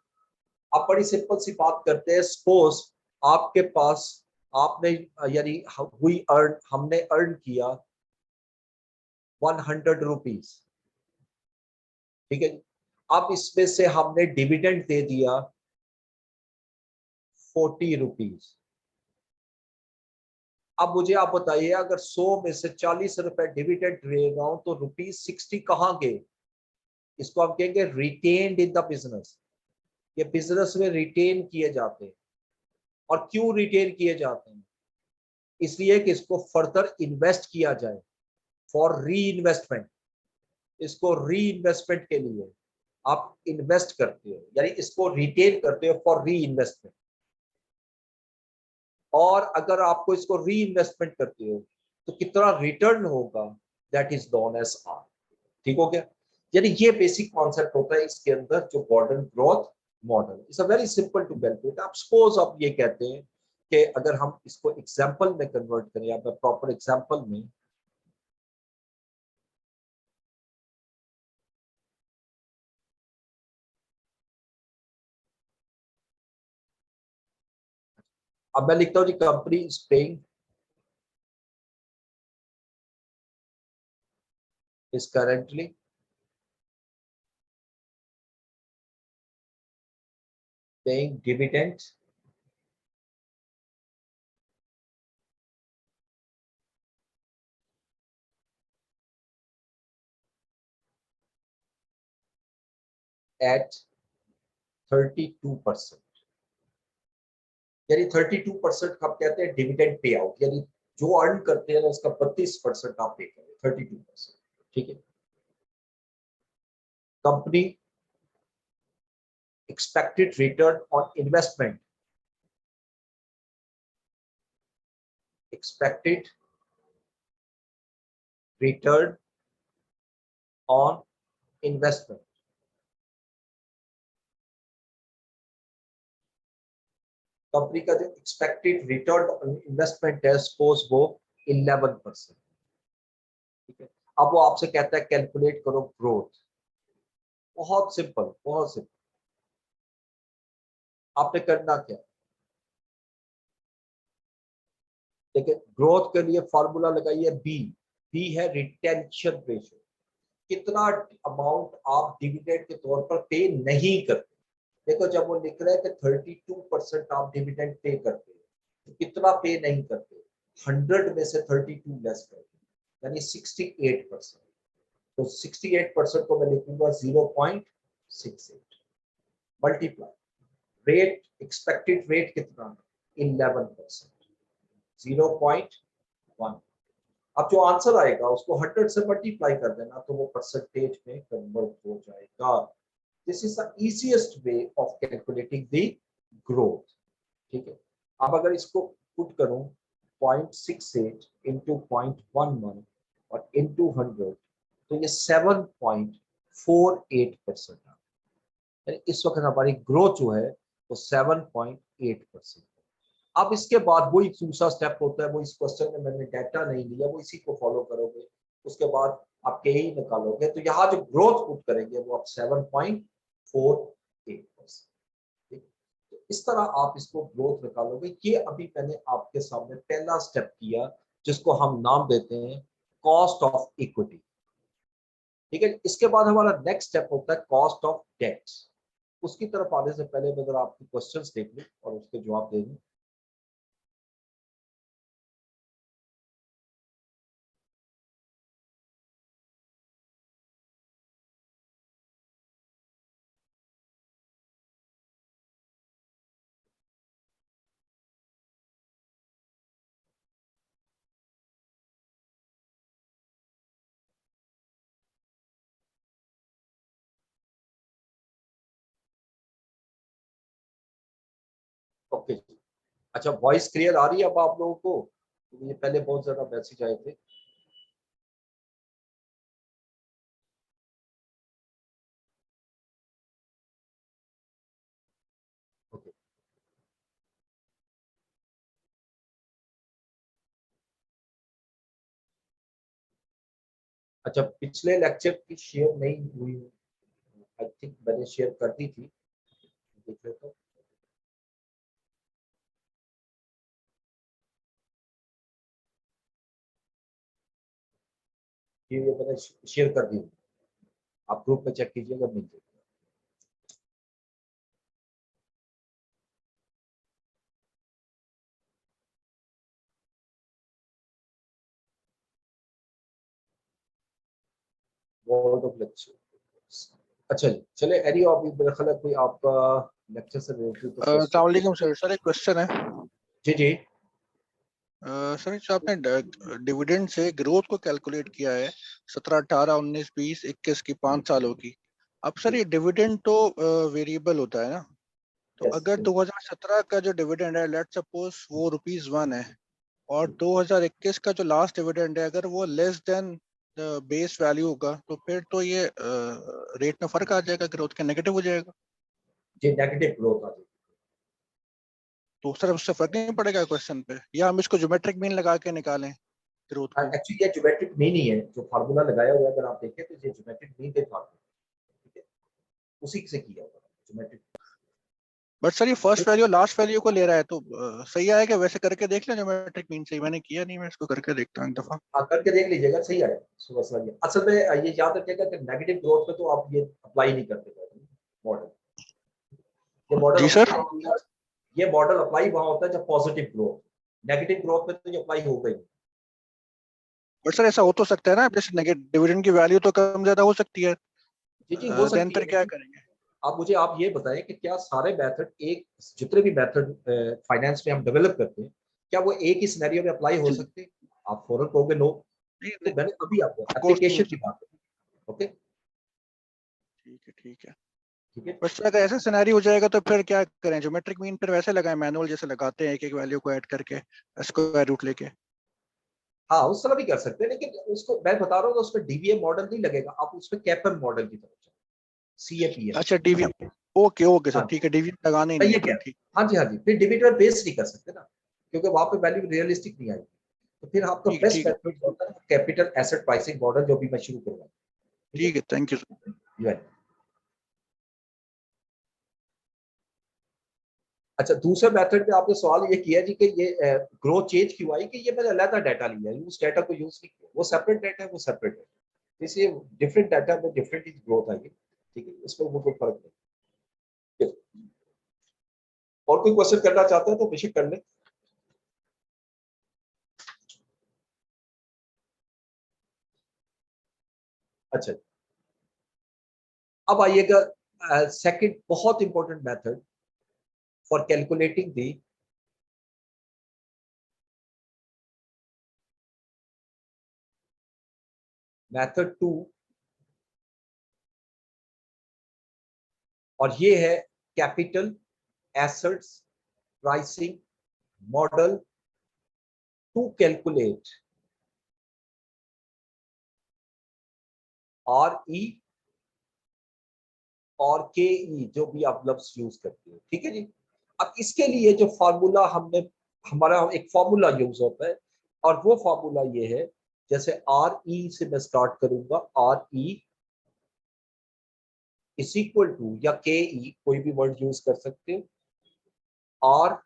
आप बड़ी सिंपल सी बात करते हैं, सपोज आपके पास, आपने यानी हुई अर्न, हमने अर्न किया 100 रुपीज, ठीक है। अब इसमें से हमने डिविडेंड दे दिया 40 रुपीज। अब मुझे आप बताइए, अगर 100 में से 40 रुपए डिविडेंड दे रहा हूं तो ₹60 कहाँ गए? इसको हम कहेंगे रिटेन्ड इन द बिजनेस, ये बिजनेस में रिटेन किए जाते हैं। और क्यों रिटेन किए जाते हैं? इसलिए कि इसको फर्दर इन्वेस्ट किया जाए, फॉर री इन्वेस्टमेंट, इसको री इन्वेस्टमेंट के लिए आप इन्वेस्ट करते हो, यानी इसको रिटेन करते हो फॉर री इन्वेस्टमेंट। और अगर आपको इसको री इन्वेस्टमेंट करते हो तो कितना रिटर्न होगा, that is known as R. ठीक हो गया? यानी ये बेसिक कॉन्सेप्ट होता है इसके अंदर जो Gordon growth model. It's a very simple to calculate. आप सपोज आप ये कहते हैं कि अगर हम इसको एग्जांपल में कन्वर्ट करें या प्रॉपर एग्जांपल में, अब मैं लिखता हूँ जी company is paying is currently paying dividends at 32%। यानी 32% हम कहते हैं डिविडेंड पे आउट, यानी जो अर्न करते हैं ना उसका 32% आप पे करें, 32%। ठीक है? Company expected return on investment, expected return on investment, company का जो एक्सपेक्टेड रिटर्न ऑन इन्वेस्टमेंट है सपोज वो 11%। ठीक है? अब वो आपसे कहता है कैलकुलेट करो ग्रोथ। बहुत सिंपल, बहुत सिंपल। आपने करना क्या? देखिए ग्रोथ के लिए फॉर्मूला लगाइए बी। बी है रिटेंशन रेशियो, कितना अमाउंट आप डिविडेंड के तौर पर पे नहीं करते। देखो जब वो लिख रहे हैं कि 32% आप डिविडेंड पे करते हैं, तो कितना पे नहीं करते? 100 में से 32 लेस करते, यानी 68%। तो 68% को मैं लिखूंगा 0.68 मल्टीप्लाई रेट, एक्सपेक्टेड रेट कितना है 11%, 0.1। अब जो आंसर आएगा उसको 100 से मल्टीप्लाई कर देना तो वो परसेंटेज में कन्वर्ट हो जाएगा। This is the easiest way of calculating the growth. ठीक है? अब अगर इसको पुट करूं 0.68 इंटू 0.11 और इंटू 100 तो ये 7.48%। इस वक्त हमारी ग्रोथ जो है वो 7.8%। अब इसके बाद वही दूसरा स्टेप होता है, वो इस क्वेश्चन में मैंने डाटा नहीं लिया, वो इसी को फॉलो करोगे। उसके बाद आप के ही निकालोगे तो यहाँ जो ग्रोथ पुट करेंगे वो आप 7.48%। तो इस तरह आप इसको ग्रोथ निकालोगे। ये अभी मैंने आपके सामने पहला स्टेप किया जिसको हम नाम देते हैं कॉस्ट ऑफ इक्विटी। ठीक है? इसके बाद हमारा नेक्स्ट स्टेप होता है कॉस्ट ऑफ डेट। उसकी तरफ आने से पहले मैं जरा आपके क्वेश्चंस देख लूं और उसके जवाब दे दूं। ओके, अच्छा वॉइस क्लियर आ रही है अब आप लोगों को? ये पहले बहुत ज्यादा मैसेज आए थे। ओके, अच्छा पिछले लेक्चर की शेयर नहीं हुई, आई थिंक मैंने शेयर कर दी थी, देख ले तो ये मैंने शेयर कर दी, आप ग्रुप में चेक कीजिएगा मिल जाएगी। बोर्ड ऑफ लेक्चर, अच्छा जी चले एनी अभी मेरा ख्याल है कोई आपका लेक्चर से रिलेटेड तो अस्सलाम क्वेश्चन। वालेकुम सर। सर एक क्वेश्चन है। जी जी। सर जो आपने डिविडेंड से ग्रोथ को कैलकुलेट किया है 17, 18, 19, 20, 21 की 5 सालों की। अब सर ये डिविडेंड तो वेरिएबल होता है ना, तो यस अगर 2017 का जो डिविडेंड है लेट्स सपोज वो ₹1 है और 2021 का जो लास्ट डिविडेंड है अगर वो लेस देन बेस वैल्यू होगा तो फिर तो ये रेट में फर्क आ जाएगा, ग्रोथ का नेगेटिव हो जाएगा। ये नेगेटिव ग्रोथ आ जाएगी। तो सर उससे फर्क नहीं पड़ेगा क्वेश्चन पे, या हम इसको ज्योमेट्रिक मीन लगा के निकालें ग्रोथ को? एक्चुअली ये ज्योमेट्रिक मीन ही है जो फार्मूला लगाया हुआ है, अगर आप देखें तो ये ज्योमेट्रिक मीन के फार्मूला, ठीक है, उसी से किया हुआ है ज्योमेट्रिक। बट सर ये फर्स्ट वैल्यू लास्ट वैल्यू को ले रहा है, तो सही आएगा? वैसे करके देख लें ज्योमेट्रिक मीन से, मैंने किया नहीं, मैं इसको करके देखता हूँ एक दफा। हाँ, करके देख लीजिएगा, सही आएगा। सुबह सुबह असल में ये याद रखिएगा कि नेगेटिव ग्रोथ पे तो आप ये अप्लाई नहीं करते मॉडल। ये मॉडल जी सर। ये मॉडल अप्लाई वहां होता है जब पॉजिटिव ग्रोथ, नेगेटिव ग्रोथ पे तो ये अप्लाई होगा ही नहीं। बट सर ऐसा हो तो सकता है ना, जैसे नेगेटिव डिविडेंड की वैल्यू तो कम ज्यादा हो सकती है, जी जी हो देन सकती है, फिर क्या लेकिन करेंगे? आप मुझे आप ये बताएं कि क्या सारे मेथड एक, जितने भी मेथड फाइनेंस में हम डेवलप करते हैं, क्या वो एक ही सिनेरियो में अप्लाई हो जी, सकते हैं? आप फौरन कहोगे नो। नहीं तो नहीं, मैंने अभी आपको ऑफ कोर्स नहीं हो एप्लीकेशन की सकता। बात की। ओके, ठीक है ठीक है। ठीक है। बट सर अगर ऐसा सिनेरियो हो जाएगा तो फिर क्या करें? ज्योमेट्रिक मीन फिर वैसे लगाएं मैनुअल जैसे लगाते हैं, एक एक वैल्यू को ऐड करके स्क्वायर रूट लेके? हाँ, उस तरह भी कर सकते हैं, लेकिन उसको मैं बता रहा हूँ तो उसमें डीवीएम मॉडल नहीं लगेगा, आप उसमें कैपम मॉडल की तरफ जाओ, CAPM। अच्छा डीवीएम, ओके ओके सर हाँ, ठीक है, डीवीएम लगाने ही मैं नहीं ये है कह फिर, रहा हूँ। ठीक। हाँ जी, हाँ जी, फिर डिविडेंड बेस नहीं कर सकते ना, क्योंकि वहां पे वैल्यू रियलिस्टिक नहीं आएगी। तो फिर आपका बेस्ट ठीक है मेथड होता है कैपिटल एसेट प्राइसिंग मॉडल, जो भी मैं शुरू करूंगा। ठीक ठीक है, थैंक यू सर। है। अच्छा, दूसरे मेथड में आपने सवाल ये किया जी कि ये ग्रोथ चेंज क्यों आई, कि ये मैंने अलग डाटा लिया है, उस डाटा को यूज नहीं किया, वो सेपरेट डाटा है, वो सेपरेट है, इसलिए डिफरेंट डाटा में डिफरेंट ही ग्रोथ आएगी। ठीक है, इसमें वो कोई फर्क नहीं। और कोई क्वेश्चन करना चाहते हैं तो बेशक कर ले। अच्छा, अब आइएगा सेकंड बहुत important method for calculating the method 2, और ये है capital assets pricing model to calculate RE और KE, जो भी आप लफ्ज यूज करते हैं। ठीक है जी। अब इसके लिए जो फार्मूला हमने, हमारा एक फार्मूला यूज होता है, और वो फार्मूला ये है, जैसे RE से मैं स्टार्ट करूंगा, RE इज इक्वल टू, या KE कोई भी वर्ड यूज कर सकते हो, RF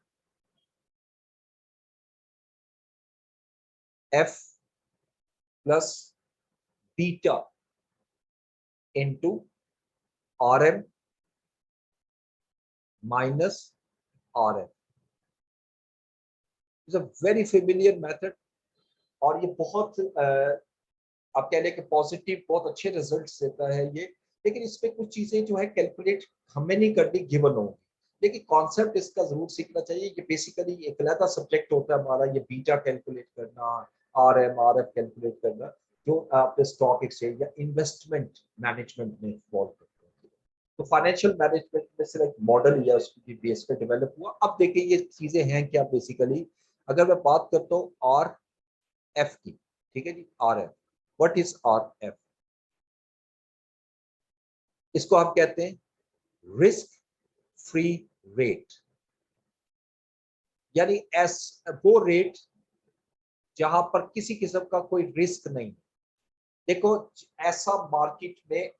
plus beta into RM minus RM। Is a very familiar method, और ये बहुत आप कह लें कि पॉजिटिव, बहुत अच्छे रिजल्ट्स देता है ये। लेकिन इसमें कुछ चीजें जो है कैलकुलेट हमें नहीं करनी, गिवन होगी, लेकिन कॉन्सेप्ट इसका जरूर सीखना चाहिए। ये बेसिकली एक अलग सब्जेक्ट होता है हमारा, ये बीटा कैलकुलेट करना, RM RF कैलकुलेट करना, जो आपने स्टॉक एक्सचेंज या इन्वेस्टमेंट मैनेजमेंट में इन्वॉल्व करते हैं। तो फाइनेंशियल मैनेजमेंट में सिर्फ एक मॉडल या उसकी बेस पे डेवलप हुआ। अब देखिए ये चीजें हैं क्या बेसिकली, अगर मैं बात करता हूँ RF की, ठीक है जी, RF, व्हाट इज RF? इसको हम कहते हैं रिस्क फ्री रेट, यानी एस, वो रेट जहां पर किसी किस्म का कोई रिस्क नहीं। देखो, ऐसा मार्केट में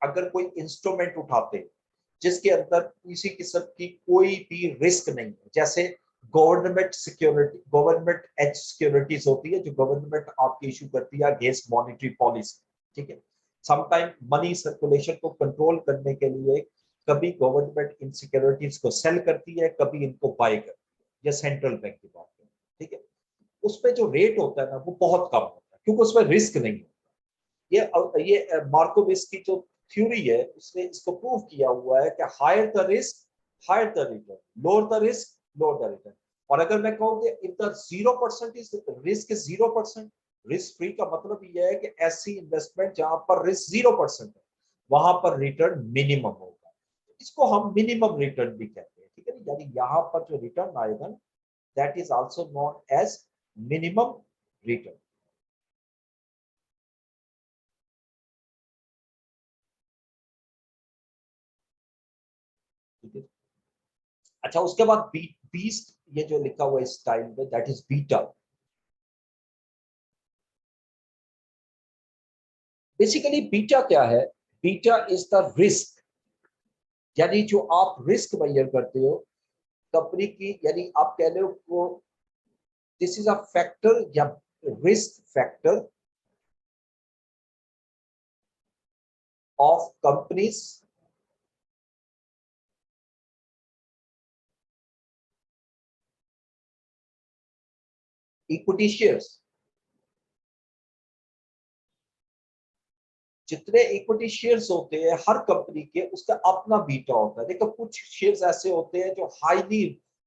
अगर कोई इंस्ट्रूमेंट उठाते हैं जिसके अंदर किसी किस्म की कोई भी रिस्क नहीं है, जैसे government security, government as securities होती है जो गवर्नमेंट आपकी इशू करती है अगेंस्ट मॉनेटरी पॉलिसी। ठीक है, समटाइम मनी सर्कुलेशन को कंट्रोल करने के लिए कभी गवर्नमेंट इन सिक्योरिटीज को सेल करती है, कभी इनको बाय करती है, या सेंट्रल बैंक की बात करें। ठीक है, उसमें जो रेट होता है ना वो बहुत कम होता है, क्योंकि उसमें रिस्क नहीं होता। ये मार्कोविस की जो थ्योरी है उसने इसको प्रूव किया हुआ है कि higher the risk higher the return, lower the risk lower the return. और अगर मैं कहूँ कि if the 0% is risk, 0%, risk free का मतलब ये है कि ऐसी इन्वेस्टमेंट जहां पर रिस्क 0% है, वहां पर रिटर्न मिनिमम होगा। इसको हम मिनिमम रिटर्न भी कहते हैं। ठीक है, यानी यहाँ पर जो रिटर्न आएगा, that is also known as minimum return. ठीक है। अच्छा, उसके बाद बीस्ट, ये जो लिखा हुआ है स्टाइल में, that is beta. Basically beta क्या है? बीटा इज द रिस्क, यानी जो आप रिस्क मेजर करते हो कंपनी की, यानी आप कह रहे हो वो दिस इज अ फैक्टर या risk factor of companies equity shares. जितने इक्विटी शेयर्स होते हैं हर कंपनी के, उसका अपना बीटा होता है। देखो कुछ शेयर्स ऐसे होते हैं जो हाईली,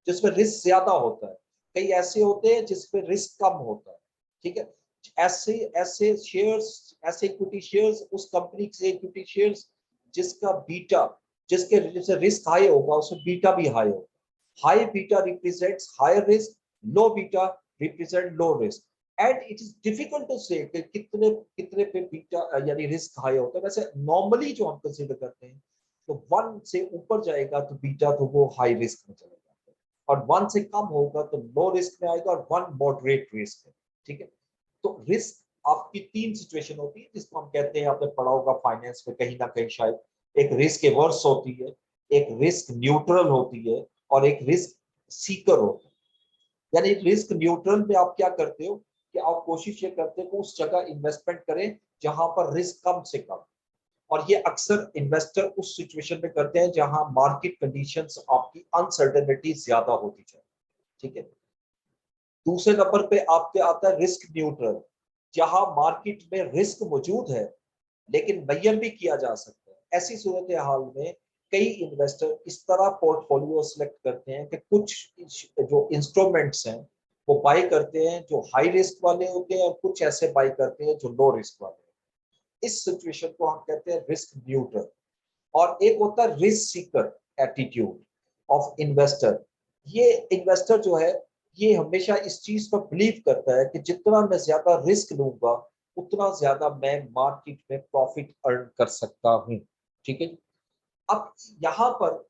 जिसमें रिस्क ज्यादा होता है, कई ऐसे होते हैं जिसमें रिस्क कम होता है। ठीक है, ऐसे ऐसे शेयर्स, ऐसे इक्विटी शेयर्स, उस कंपनी से इक्विटी शेयर्स जिसका बीटा, जिसके जिससे रिस्क हाई होगा उसमें बीटा भी हाई होगा। High beta represents higher risk, low beta represent low risk. And it is difficult to say कि कितने कितने पे बीटा यानी रिस्क हाई होता है। वैसे नॉर्मली जो हम कंसीडर करते हैं तो 1 से ऊपर जाएगा तो बीटा तो वो हाई रिस्क में चला जाता है, और 1 से कम होगा तो लो रिस्क में आएगा, और 1 मॉडरेट रिस्क है। ठीक है, तो रिस्क आपकी 3 सिचुएशन होती है जिसको हम कहते हैं, आपने पढ़ा होगा फाइनेंस में कहीं ना कहीं शायद, एक रिस्क एवर्स होती है, एक रिस्क न्यूट्रल होती है, और एक रिस्क सीकर होती है। यानी रिस्क न्यूट्रल में आप क्या करते हो कि आप कोशिश ये करते हो कि उस जगह इन्वेस्टमेंट करें जहां पर रिस्क कम से कम, और ये अक्सर इन्वेस्टर उस सिचुएशन में करते हैं जहां मार्केट कंडीशंस आपकी अनसर्टेनिटी ज्यादा होती है। ठीक है, दूसरे नंबर पे आपके आता है रिस्क न्यूट्रल, जहां मार्केट में रिस्क मौजूद है लेकिन मेजर भी किया जा सकता है। ऐसी सूरत हाल में कई इन्वेस्टर इस तरह पोर्टफोलियो सिलेक्ट करते हैं कि कुछ जो इंस्ट्रूमेंट्स हैं वो बाय करते हैं जो हाई रिस्क वाले होते हैं, और कुछ ऐसे बाय करते हैं जो लो रिस्क वाले हैं। इस सिचुएशन को हम कहते हैं रिस्क न्यूट्रल। और एक होता है risk Sikar attitude of investor. ये इन्वेस्टर जो है ये हमेशा इस चीज पर बिलीव करता है कि जितना मैं ज्यादा रिस्क लूंगा उतना ज्यादा मैं मार्केट में प्रॉफिट अर्न कर सकता हूं। ठीक है, अब यहाँ पर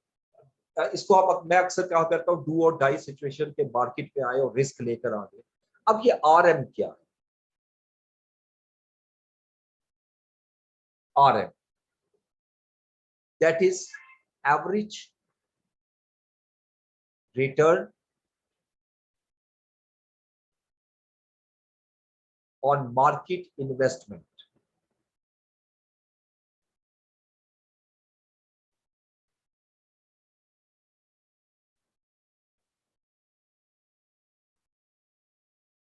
इसको मैं अक्सर क्या करता हूँ, डू और डाई सिचुएशन के मार्केट में आए और रिस्क लेकर आ गए। अब ये आरएम क्या है? RM that is average return on market investment.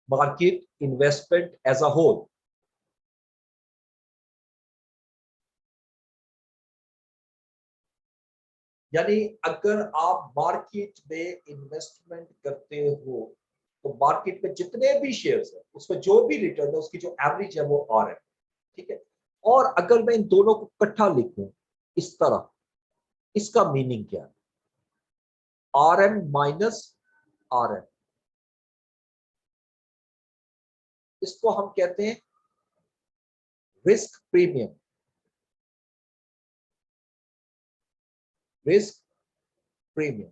Market investment as a whole. यानी अगर आप मार्केट में इन्वेस्टमेंट करते हो तो मार्केट में जितने भी शेयर्स है उसमें जो भी रिटर्न है उसकी जो एवरेज है वो आर है। ठीक है, और अगर मैं इन दोनों को इकट्ठा लिखूं इस तरह, इसका मीनिंग क्या है? R M minus R M, इसको हम कहते हैं रिस्क प्रीमियम। Risk premium.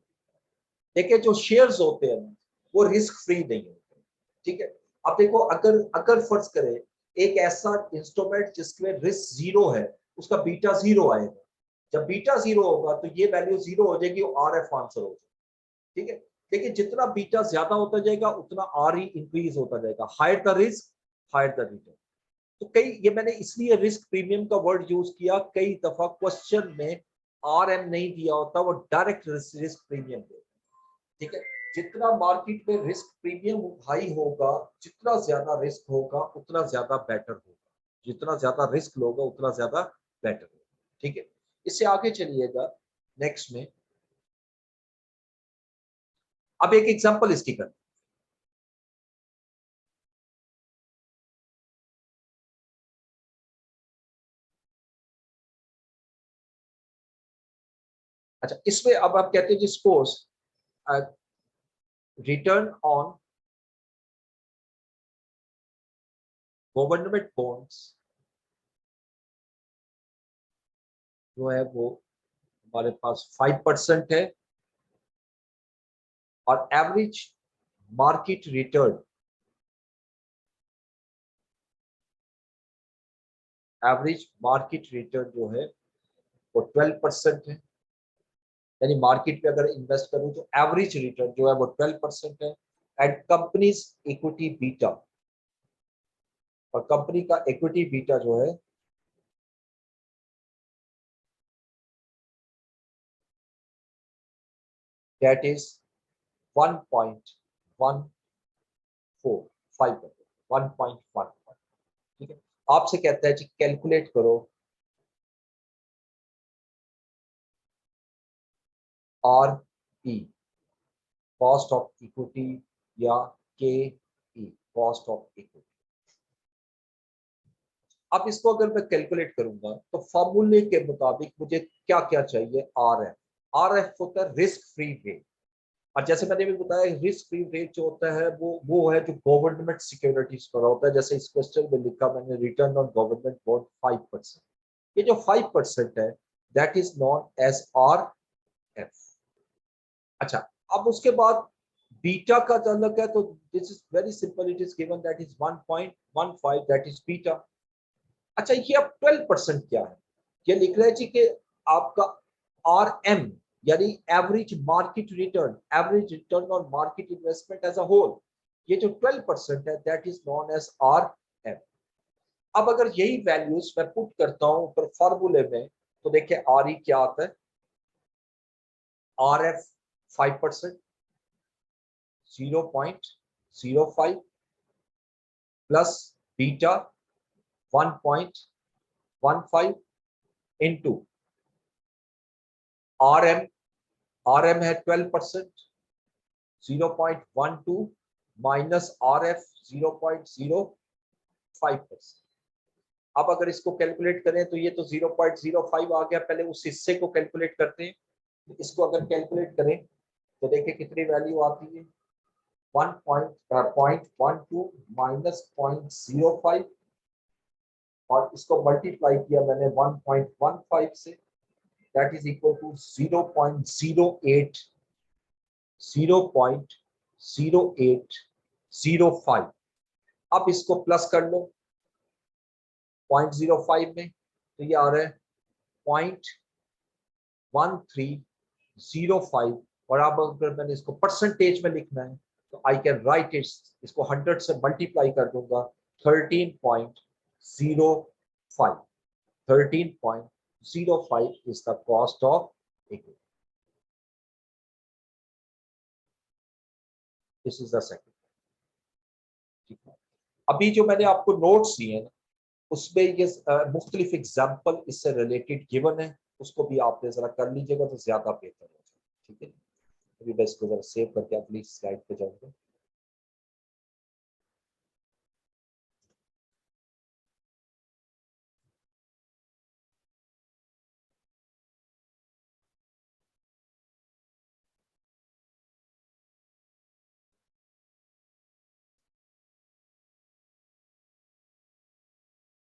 देखिए जो शेयर्स होते हैं वो रिस्क फ्री नहीं होते। ठीक है, अब देखो अगर अगर फर्ज करें एक ऐसा इंस्ट्रूमेंट जिसमें रिस्क जीरो है, उसका बीटा जीरो आएगा। जब बीटा जीरो होगा तो ये वैल्यू जीरो हो जाएगी, आर एफ आंसर हो जाएगा। ठीक है, लेकिन जितना बीटा ज्यादा होता जाएगा उतना आर ई इंक्रीज होता जाएगा। Higher the risk, higher the return. तो कई, ये मैंने इसलिए रिस्क प्रीमियम का वर्ड यूज किया, कई दफा क्वेश्चन में आर एम नहीं दिया होता, वो डायरेक्ट रिस्क प्रीमियम देता। ठीक है, जितना मार्केट में रिस्क प्रीमियम हाई होगा, जितना ज्यादा रिस्क होगा उतना ज्यादा बेटर होगा, जितना ज्यादा रिस्क लोगे उतना ज्यादा बेटर होगा। ठीक है, इससे आगे चलिएगा नेक्स्ट में। अब एक एग्जांपल इसकी कर, अच्छा इसमें अब आप कहते हैं जी suppose return on government bonds जो है वो हमारे पास 5% है और एवरेज मार्केट रिटर्न जो है वो 12% है। यानी मार्केट में अगर इन्वेस्ट करूं तो एवरेज रिटर्न जो है वो 12% है। एंड कंपनीज इक्विटी बीटा, और कंपनी का इक्विटी बीटा जो है दैट इज 1.145, 1.15। ठीक है, आपसे कहता है जी कैलकुलेट करो R E, cost of equity, या के ई, कॉस्ट ऑफ इक्विटी। अब इसको अगर मैं कैलकुलेट करूंगा तो फॉर्मूले के मुताबिक मुझे क्या क्या चाहिए, आर एफ होता है रिस्क फ्री रेट। और जैसे मैंने भी बताया रिस्क फ्री रेट जो होता है वो है जो गवर्नमेंट सिक्योरिटीज पर होता है। जैसे इस क्वेश्चन में लिखा मैंने रिटर्न ऑन गवर्नमेंट बॉन्ड 5%। ये जो 5% है that is known as R F. अच्छा, अब उसके बाद बीटा का जो अलग है, तो this is very simple, it is given that is 1.15, that is beta. अच्छा, ये अब 12% क्या है, ये लिख रहे हैं जी कि आपका आर एम यानी average return on market investment as a whole, ये जो 12% है that is known as R M. अब अगर यही वैल्यूज मैं पुट करता हूं ऊपर फॉर्मूले में, तो देखिए आर ई क्या आता है, R F 5%, 0.05 plus beta 1.15 into R M है 12%, 0.12 माइनस आर एफ 0.05%। अब अगर इसको कैलकुलेट करें तो ये तो 0.05 आ गया, पहले उस हिस्से को कैलकुलेट करते हैं। इसको अगर कैलकुलेट करें तो देखिए कितनी वैल्यू आती है, 1.12 माइनस 0.05, और इसको मल्टीप्लाई किया मैंने 1.15 से, दैट इज इक्वल टू 0.0805। अब इसको प्लस कर लो 0.05 में, तो ये आ रहा है 0.1305। और अब अगर मैंने इसको परसेंटेज में लिखना है तो आई कैन राइट इट, इसको 100 से मल्टीप्लाई कर दूंगा, 13.05, 13.05 is the cost of equity. This is the second. ठीक है, अभी जो मैंने आपको नोट्स दिए हैं उसमें ये मुख्तलिफ एग्जाम्पल इससे रिलेटेड गिवन है, उसको भी आपने जरा कर लीजिएगा तो ज्यादा बेहतर होगा। ठीक है, अभी मैं इसको जरा सेव करके अगली स्लाइड पे जाऊंगा।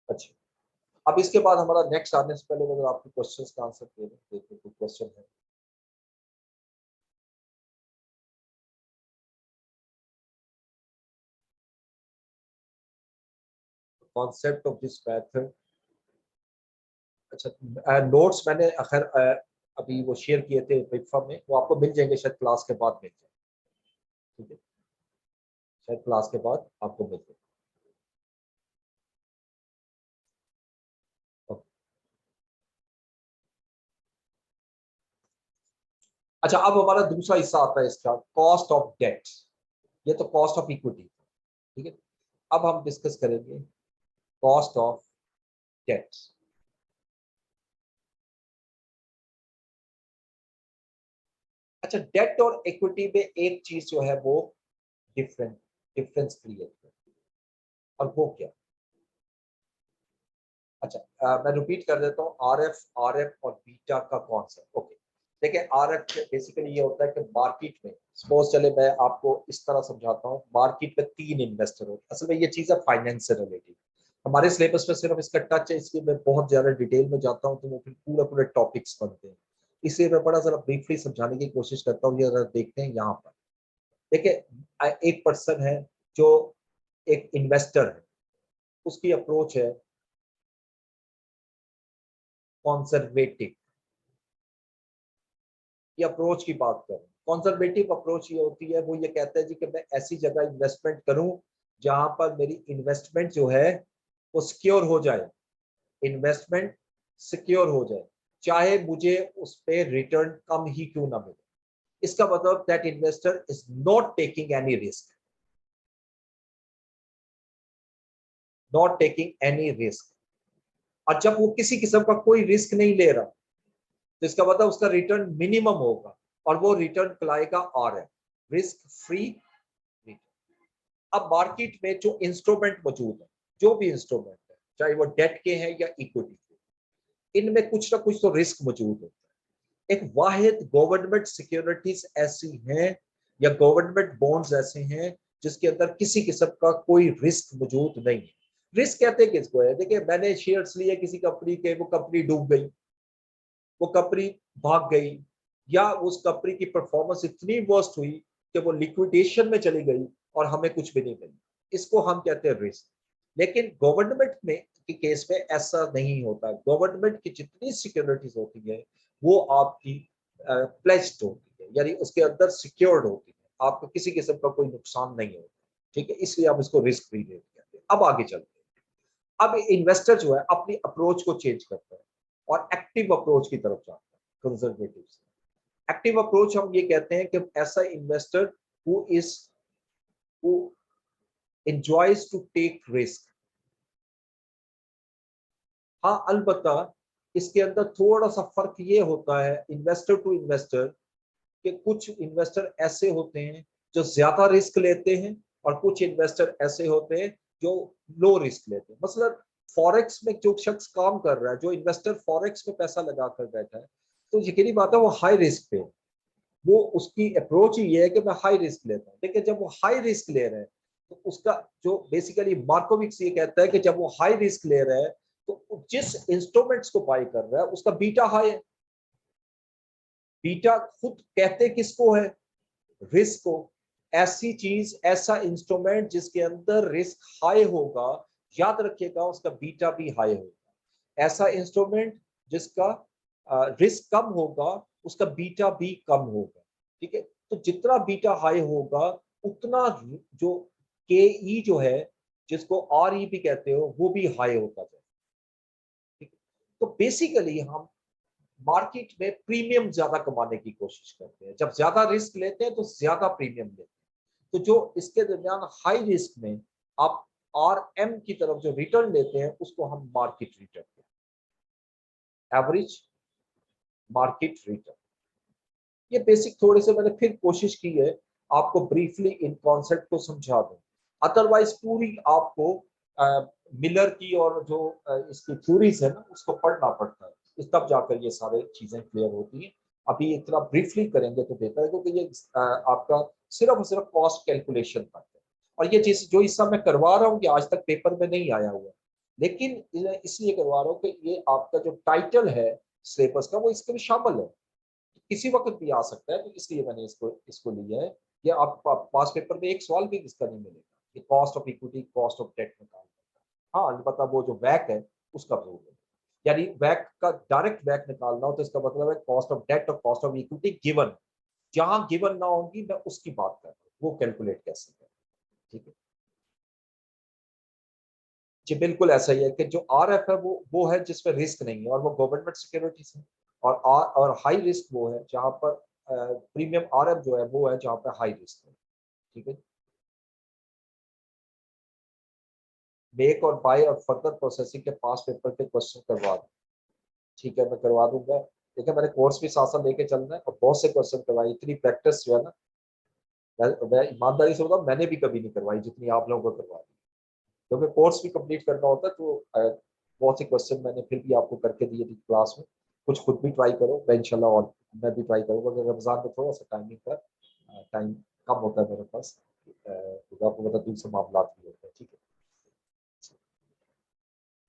अच्छा, अब इसके बाद हमारा नेक्स्ट आने से पहले अगर आपके क्वेश्चंस का आंसर दे दें, देखिए कोई क्वेश्चन है। कॉन्सेप्ट ऑफ दिस मेथड, अच्छा नोट्स मैंने आखिर अभी वो शेयर किए थे प्लेटफॉर्म में, वो आपको मिल जाएंगे शायद क्लास के बाद मिल जाएंगे। ठीक है, शायद क्लास के बाद आपको मिल जाएंगे। अच्छा, अब हमारा दूसरा हिस्सा आता है इसका, कॉस्ट ऑफ डेट। ये तो कॉस्ट ऑफ इक्विटी, ठीक है। अब हम डिस्कस करेंगे कॉस्ट ऑफ डेट। अच्छा, डेट और इक्विटी में एक चीज जो है वो डिफरेंस क्रिएट करती है, और वो क्या। अच्छा, मैं रिपीट कर देता हूँ, आर एफ और बीटा का कॉन्सेप्ट। ओके, देखिए आर एफ बेसिकली ये होता है कि मार्केट में, सपोज चले मैं आपको इस तरह समझाता हूँ, मार्केट में 3 इन्वेस्टर होते हैं। असल में ये चीज है फाइनेंस से रिलेटेड, हमारे सिलेबस में सिर्फ इसका टच है, इसलिए मैं बहुत ज्यादा डिटेल में जाता हूँ तो वो फिर पूरे टॉपिक्स बनते हैं। इसलिए मैं बड़ा जरा ब्रीफली समझाने की कोशिश करता हूँ। ये जरा देखते हैं यहाँ पर। देखिए एक पर्सन है जो एक इन्वेस्टर है, उसकी अप्रोच है कॉन्जर्वेटिव। ये अप्रोच की बात करें, कॉन्जर्वेटिव अप्रोच ये होती है, वो ये कहता है जी कि मैं ऐसी जगह इन्वेस्टमेंट करूं जहां पर मेरी इन्वेस्टमेंट जो है वो सिक्योर हो जाए, इन्वेस्टमेंट सिक्योर हो जाए, चाहे मुझे उस पर रिटर्न कम ही क्यों ना मिले। इसका मतलब that investor is not taking any risk, not taking any risk. और जब वो किसी किस्म का कोई रिस्क नहीं ले रहा, तो इसका मतलब उसका रिटर्न मिनिमम होगा, और वो रिटर्न लाएगा आर है, रिस्क फ्री रिटर्न। अब मार्केट में जो इंस्ट्रूमेंट मौजूद है, जो भी इंस्ट्रूमेंट है, चाहे वो डेट के हैं या इक्विटी के, इनमें कुछ ना कुछ तो रिस्क मौजूद होता है। एक वाहिद गवर्नमेंट सिक्योरिटीज ऐसी हैं या गवर्नमेंट बॉन्ड्स ऐसे हैं जिसके अंदर किसी किस्म का कोई रिस्क मौजूद नहीं है। रिस्क कहते हैं किसको है? देखिए मैंने शेयर्स लिए किसी कंपनी के, वो कंपनी डूब गई, वो कंपनी भाग गई, या उस कंपनी की परफॉर्मेंस इतनी वर्स्ट हुई कि वो लिक्विडेशन में चली गई और हमें कुछ भी नहीं मिला, इसको हम कहते हैं रिस्क। लेकिन गवर्नमेंट में के केस में ऐसा नहीं होता। गवर्नमेंट की जितनी सिक्योरिटीज होती है वो आपकी प्लेज्ड होती है, यानी उसके अंदर सिक्योर्ड होती है, आपको किसी किस्म का कोई नुकसान नहीं होता। ठीक है, इसलिए आप इसको रिस्क फ्री रेट कहते हैं। अब आगे चलते हैं। अब इन्वेस्टर जो है अपनी अप्रोच को चेंज करता है और एक्टिव अप्रोच की तरफ जाता है, कंजर्वेटिव से। एक्टिव अप्रोच हम ये कहते हैं कि ऐसा investor who enjoys to take risk. हाँ अलबत्ता इसके अंदर थोड़ा सा फर्क ये होता है इन्वेस्टर टू इन्वेस्टर, कि कुछ इन्वेस्टर ऐसे होते हैं जो ज्यादा रिस्क लेते हैं और कुछ इन्वेस्टर ऐसे होते हैं जो लो रिस्क लेते हैं। मतलब फॉरेक्स में जो शख्स काम कर रहा है, जो इन्वेस्टर फॉरेक्स में पैसा लगा कर बैठा है, तो यकीनी बात है वो हाई रिस्क पे, वो उसकी अप्रोच ही ये है कि मैं हाई रिस्क लेता हूँ। लेकिन जब वो हाई रिस्क ले रहे हैं तो उसका जो बेसिकली मार्कोविक्स ये कहता है कि जब वो हाई रिस्क ले रहा है तो जिस इंस्ट्रूमेंट्स को बाय कर रहा है उसका बीटा हाई है। बीटा खुद कहते किसको है? रिस्क को। ऐसी चीज, ऐसा इंस्ट्रूमेंट जिसके अंदर रिस्क हाई होगा, याद रखिएगा उसका बीटा भी हाई होगा। ऐसा इंस्ट्रूमेंट जिसका रिस्क कम होगा उसका बीटा भी कम होगा। ठीक है, तो जितना बीटा हाई होगा उतना जो के ई जो है, जिसको आर ई भी कहते हो, वो भी हाई होता जाए। ठीक है, तो बेसिकली हम मार्केट में प्रीमियम ज्यादा कमाने की कोशिश करते हैं। जब ज्यादा रिस्क लेते हैं तो ज्यादा प्रीमियम लेते हैं। तो जो इसके दरमियान हाई रिस्क में आप आर एम की तरफ जो रिटर्न लेते हैं उसको हम मार्केट रिटर्न कहते हैं, एवरेज मार्केट रिटर्न। ये बेसिक थोड़े से मैंने फिर कोशिश की है आपको ब्रीफली इन कॉन्सेप्ट को समझा दूं। अदरवाइज पूरी आपको मिलर की और जो इसकी थ्योरीज है ना उसको पढ़ना पड़ता है, इस तब जाकर ये सारे चीजें क्लियर होती हैं। अभी इतना ब्रीफली करेंगे तो बेहतर है, क्योंकि ये आपका सिर्फ और सिर्फ कॉस्ट कैलकुलेशन तक है। और ये चीज जो हिस्सा मैं करवा रहा हूँ, ये आज तक पेपर में नहीं आया हुआ, लेकिन इसलिए करवा रहा हूँ कि ये आपका जो टाइटल है सिलेबस का वो इसके में शामिल है, किसी वक्त भी आ सकता है, तो इसलिए मैंने इसको इसको लिया है। ये आप पास पेपर में एक सवाल भी इसका नहीं मिलेगा कि cost of equity, cost of debt निकालना। हाँ अलबत्ता वो जो वैक है उसका जरूर है, यानी वैक का डायरेक्ट वैक निकालना हो तो इसका मतलब है कॉस्ट ऑफ डेट और कॉस्ट ऑफ इक्विटी गिवन, जहां गिवन ना होगी मैं उसकी बात कर रहा हूँ, वो कैलकुलेट कैसे करें। ठीक है जी, बिल्कुल ऐसा ही है कि जो आर एफ है वो है जिसमें रिस्क नहीं है और वो गवर्नमेंट सिक्योरिटीज है। और हाई रिस्क वो है जहां पर प्रीमियम आर एफ जो है वो है जहां पर हाई रिस्क है। ठीक है, मेक और बाय और फर्दर प्रोसेसिंग के पास पेपर के क्वेश्चन करवा दूं। ठीक है मैं करवा दूंगा। देखिए मैंने कोर्स भी साथ साथ लेके चलना है और बहुत से क्वेश्चन करवाए, इतनी प्रैक्टिस जो है ना, मैं ईमानदारी से बताऊं मैंने भी कभी नहीं करवाई जितनी आप लोगों को करवाई, क्योंकि कोर्स भी कंप्लीट करना होता है। तो बहुत से क्वेश्चन मैंने फिर भी आपको करके दिए थे क्लास में, कुछ खुद भी ट्राई करो, मैं इंशाल्लाह और मैं भी ट्राई करूंगा। अगर रमजान में थोड़ा सा टाइमिंग का टाइम कम होता है मेरे पास, तो आपको पता दूसरे मामला भी होते हैं। ठीक है,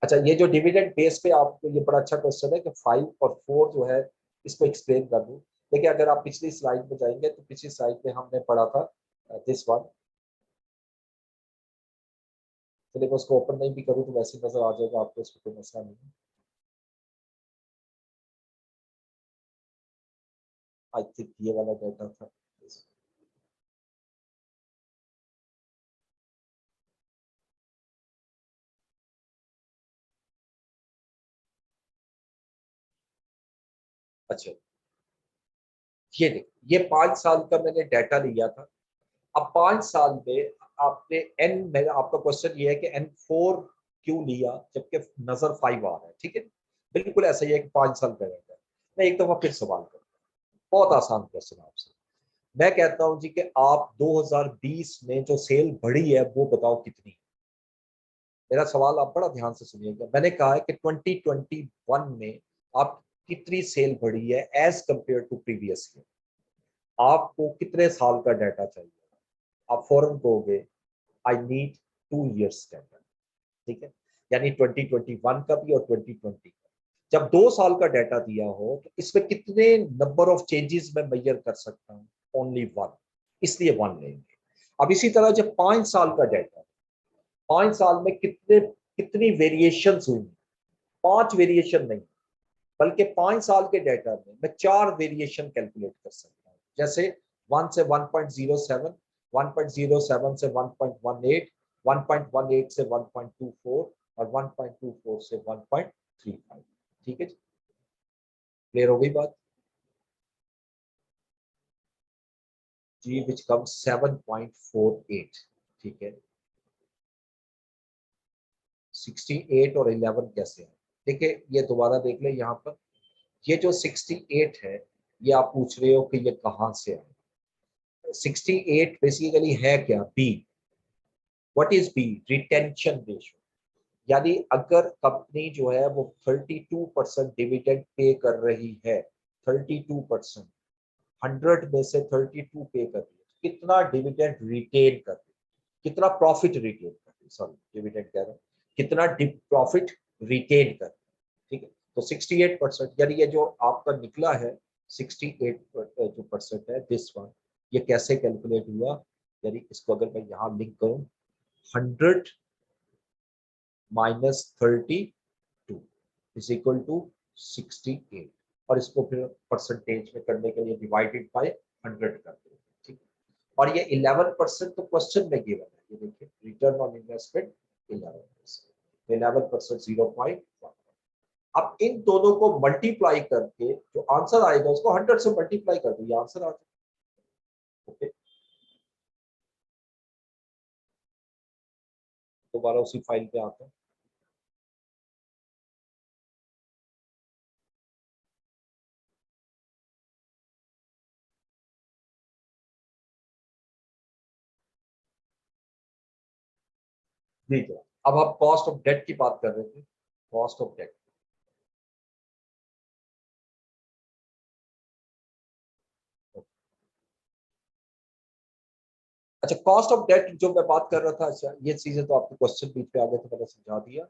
अच्छा ये जो डिविडेंड बेस पे आपको, ये बड़ा अच्छा क्वेश्चन है कि 5 और 4 जो है इसको एक्सप्लेन कर दूं। देखिए अगर आप पिछली स्लाइड में जाएंगे तो पिछली स्लाइड में हमने पढ़ा था दिस वन। चलिए मैं उसको ओपन नहीं भी करूँ तो वैसे नजर आ जाएगा आपको, इसको कोई मसला नहीं है। आई थिंक ये वाला डाटा था। अच्छा ये देखिए, ये 5 साल का मैंने डाटा लिया था। अब 5 साल में आपने एन, मेरा आपका क्वेश्चन ये है कि N4 क्यों लिया जबकि नजर 5 आ रहा है, ठीक है। बिल्कुल ऐसा ही है कि 5 साल का डाटा है। मैं एक दफा फिर सवाल करता हूँ, बहुत आसान क्वेश्चन आपसे। मैं कहता हूँ जी कि आप 2020 में जो सेल बढ़ी है वो बताओ कितनी। मेरा सवाल आप बड़ा ध्यान से सुनिएगा। मैंने कहा है कि 2021 में आप कितनी सेल बढ़ी है as compare to previous year. आपको कितने साल का डाटा चाहिए? आप फौरन कहोगे आई नीड 2 years डाटा, ठीक है। यानी 2021 का भी और 2020 का। जब 2 साल का डाटा दिया हो तो इसमें कितने नंबर ऑफ चेंजेस मैं मेजर कर सकता हूँ? ओनली वन, इसलिए वन लेंगे। अब इसी तरह जब 5 साल का डाटा, 5 साल में कितने कितनी वेरिएशन हुई? 5 वेरिएशन नहीं, बल्कि 5 साल के डाटा में मैं 4 वेरिएशन कैलकुलेट कर सकता हूँ। जैसे 1 से 1.07, 1.07 से 1.18, 1.18 से 1.24 और 1.24 से 1.35। ठीक है जी, क्लियर हो गई बात जी। विच कम 7.48, ठीक है। 68 और 11 कैसे है? देखिए ये दोबारा देख ले यहाँ पर, ये जो 68 है ये आप पूछ रहे हो कि ये कहाँ से है। 68 बेसिकली है क्या? B. What is B? Retention ratio. यानी अगर कंपनी जो है वो 32% डिविडेंड पे कर रही है, 32%, 100 में से 32 पे कर रही है, कितना डिविडेंड रिटेन कर रही है, कितना प्रॉफिट रिटेन कर रही है, सॉरी डिविडेंड कह रहा हूँ, कितना प्रॉफिट रिटेन कर रही है, ठीक है। तो 68%, यानी ये जो आपका निकला है 68 जो परसेंट है दिस वन, ये कैसे कैलकुलेट हुआ? यानी इसको अगर मैं यहाँ लिंक करूं, 100 माइनस 32 इज इक्वल टू 68, और इसको फिर परसेंटेज में करने के लिए डिवाइडेड बाय 100 कर देंगे, ठीक। और ये 11% तो क्वेश्चन में गिवन है, ये देखिए रिटर्न ऑन इन्वेस्टमेंट 11%, 11% 0.1। अब इन दोनों को मल्टीप्लाई करके जो आंसर आएगा उसको 100 से मल्टीप्लाई कर दो, ये आंसर आ जाएगा। ओके, दोबारा उसी फाइल पे आता है। ठीक है, अब आप कॉस्ट ऑफ डेट की बात कर रहे थे, कॉस्ट ऑफ डेट। अच्छा, कॉस्ट ऑफ डेट जो मैं बात कर रहा था, अच्छा ये चीजें तो आपके क्वेश्चन बीच पे आ गए थे, मैंने समझा दिया।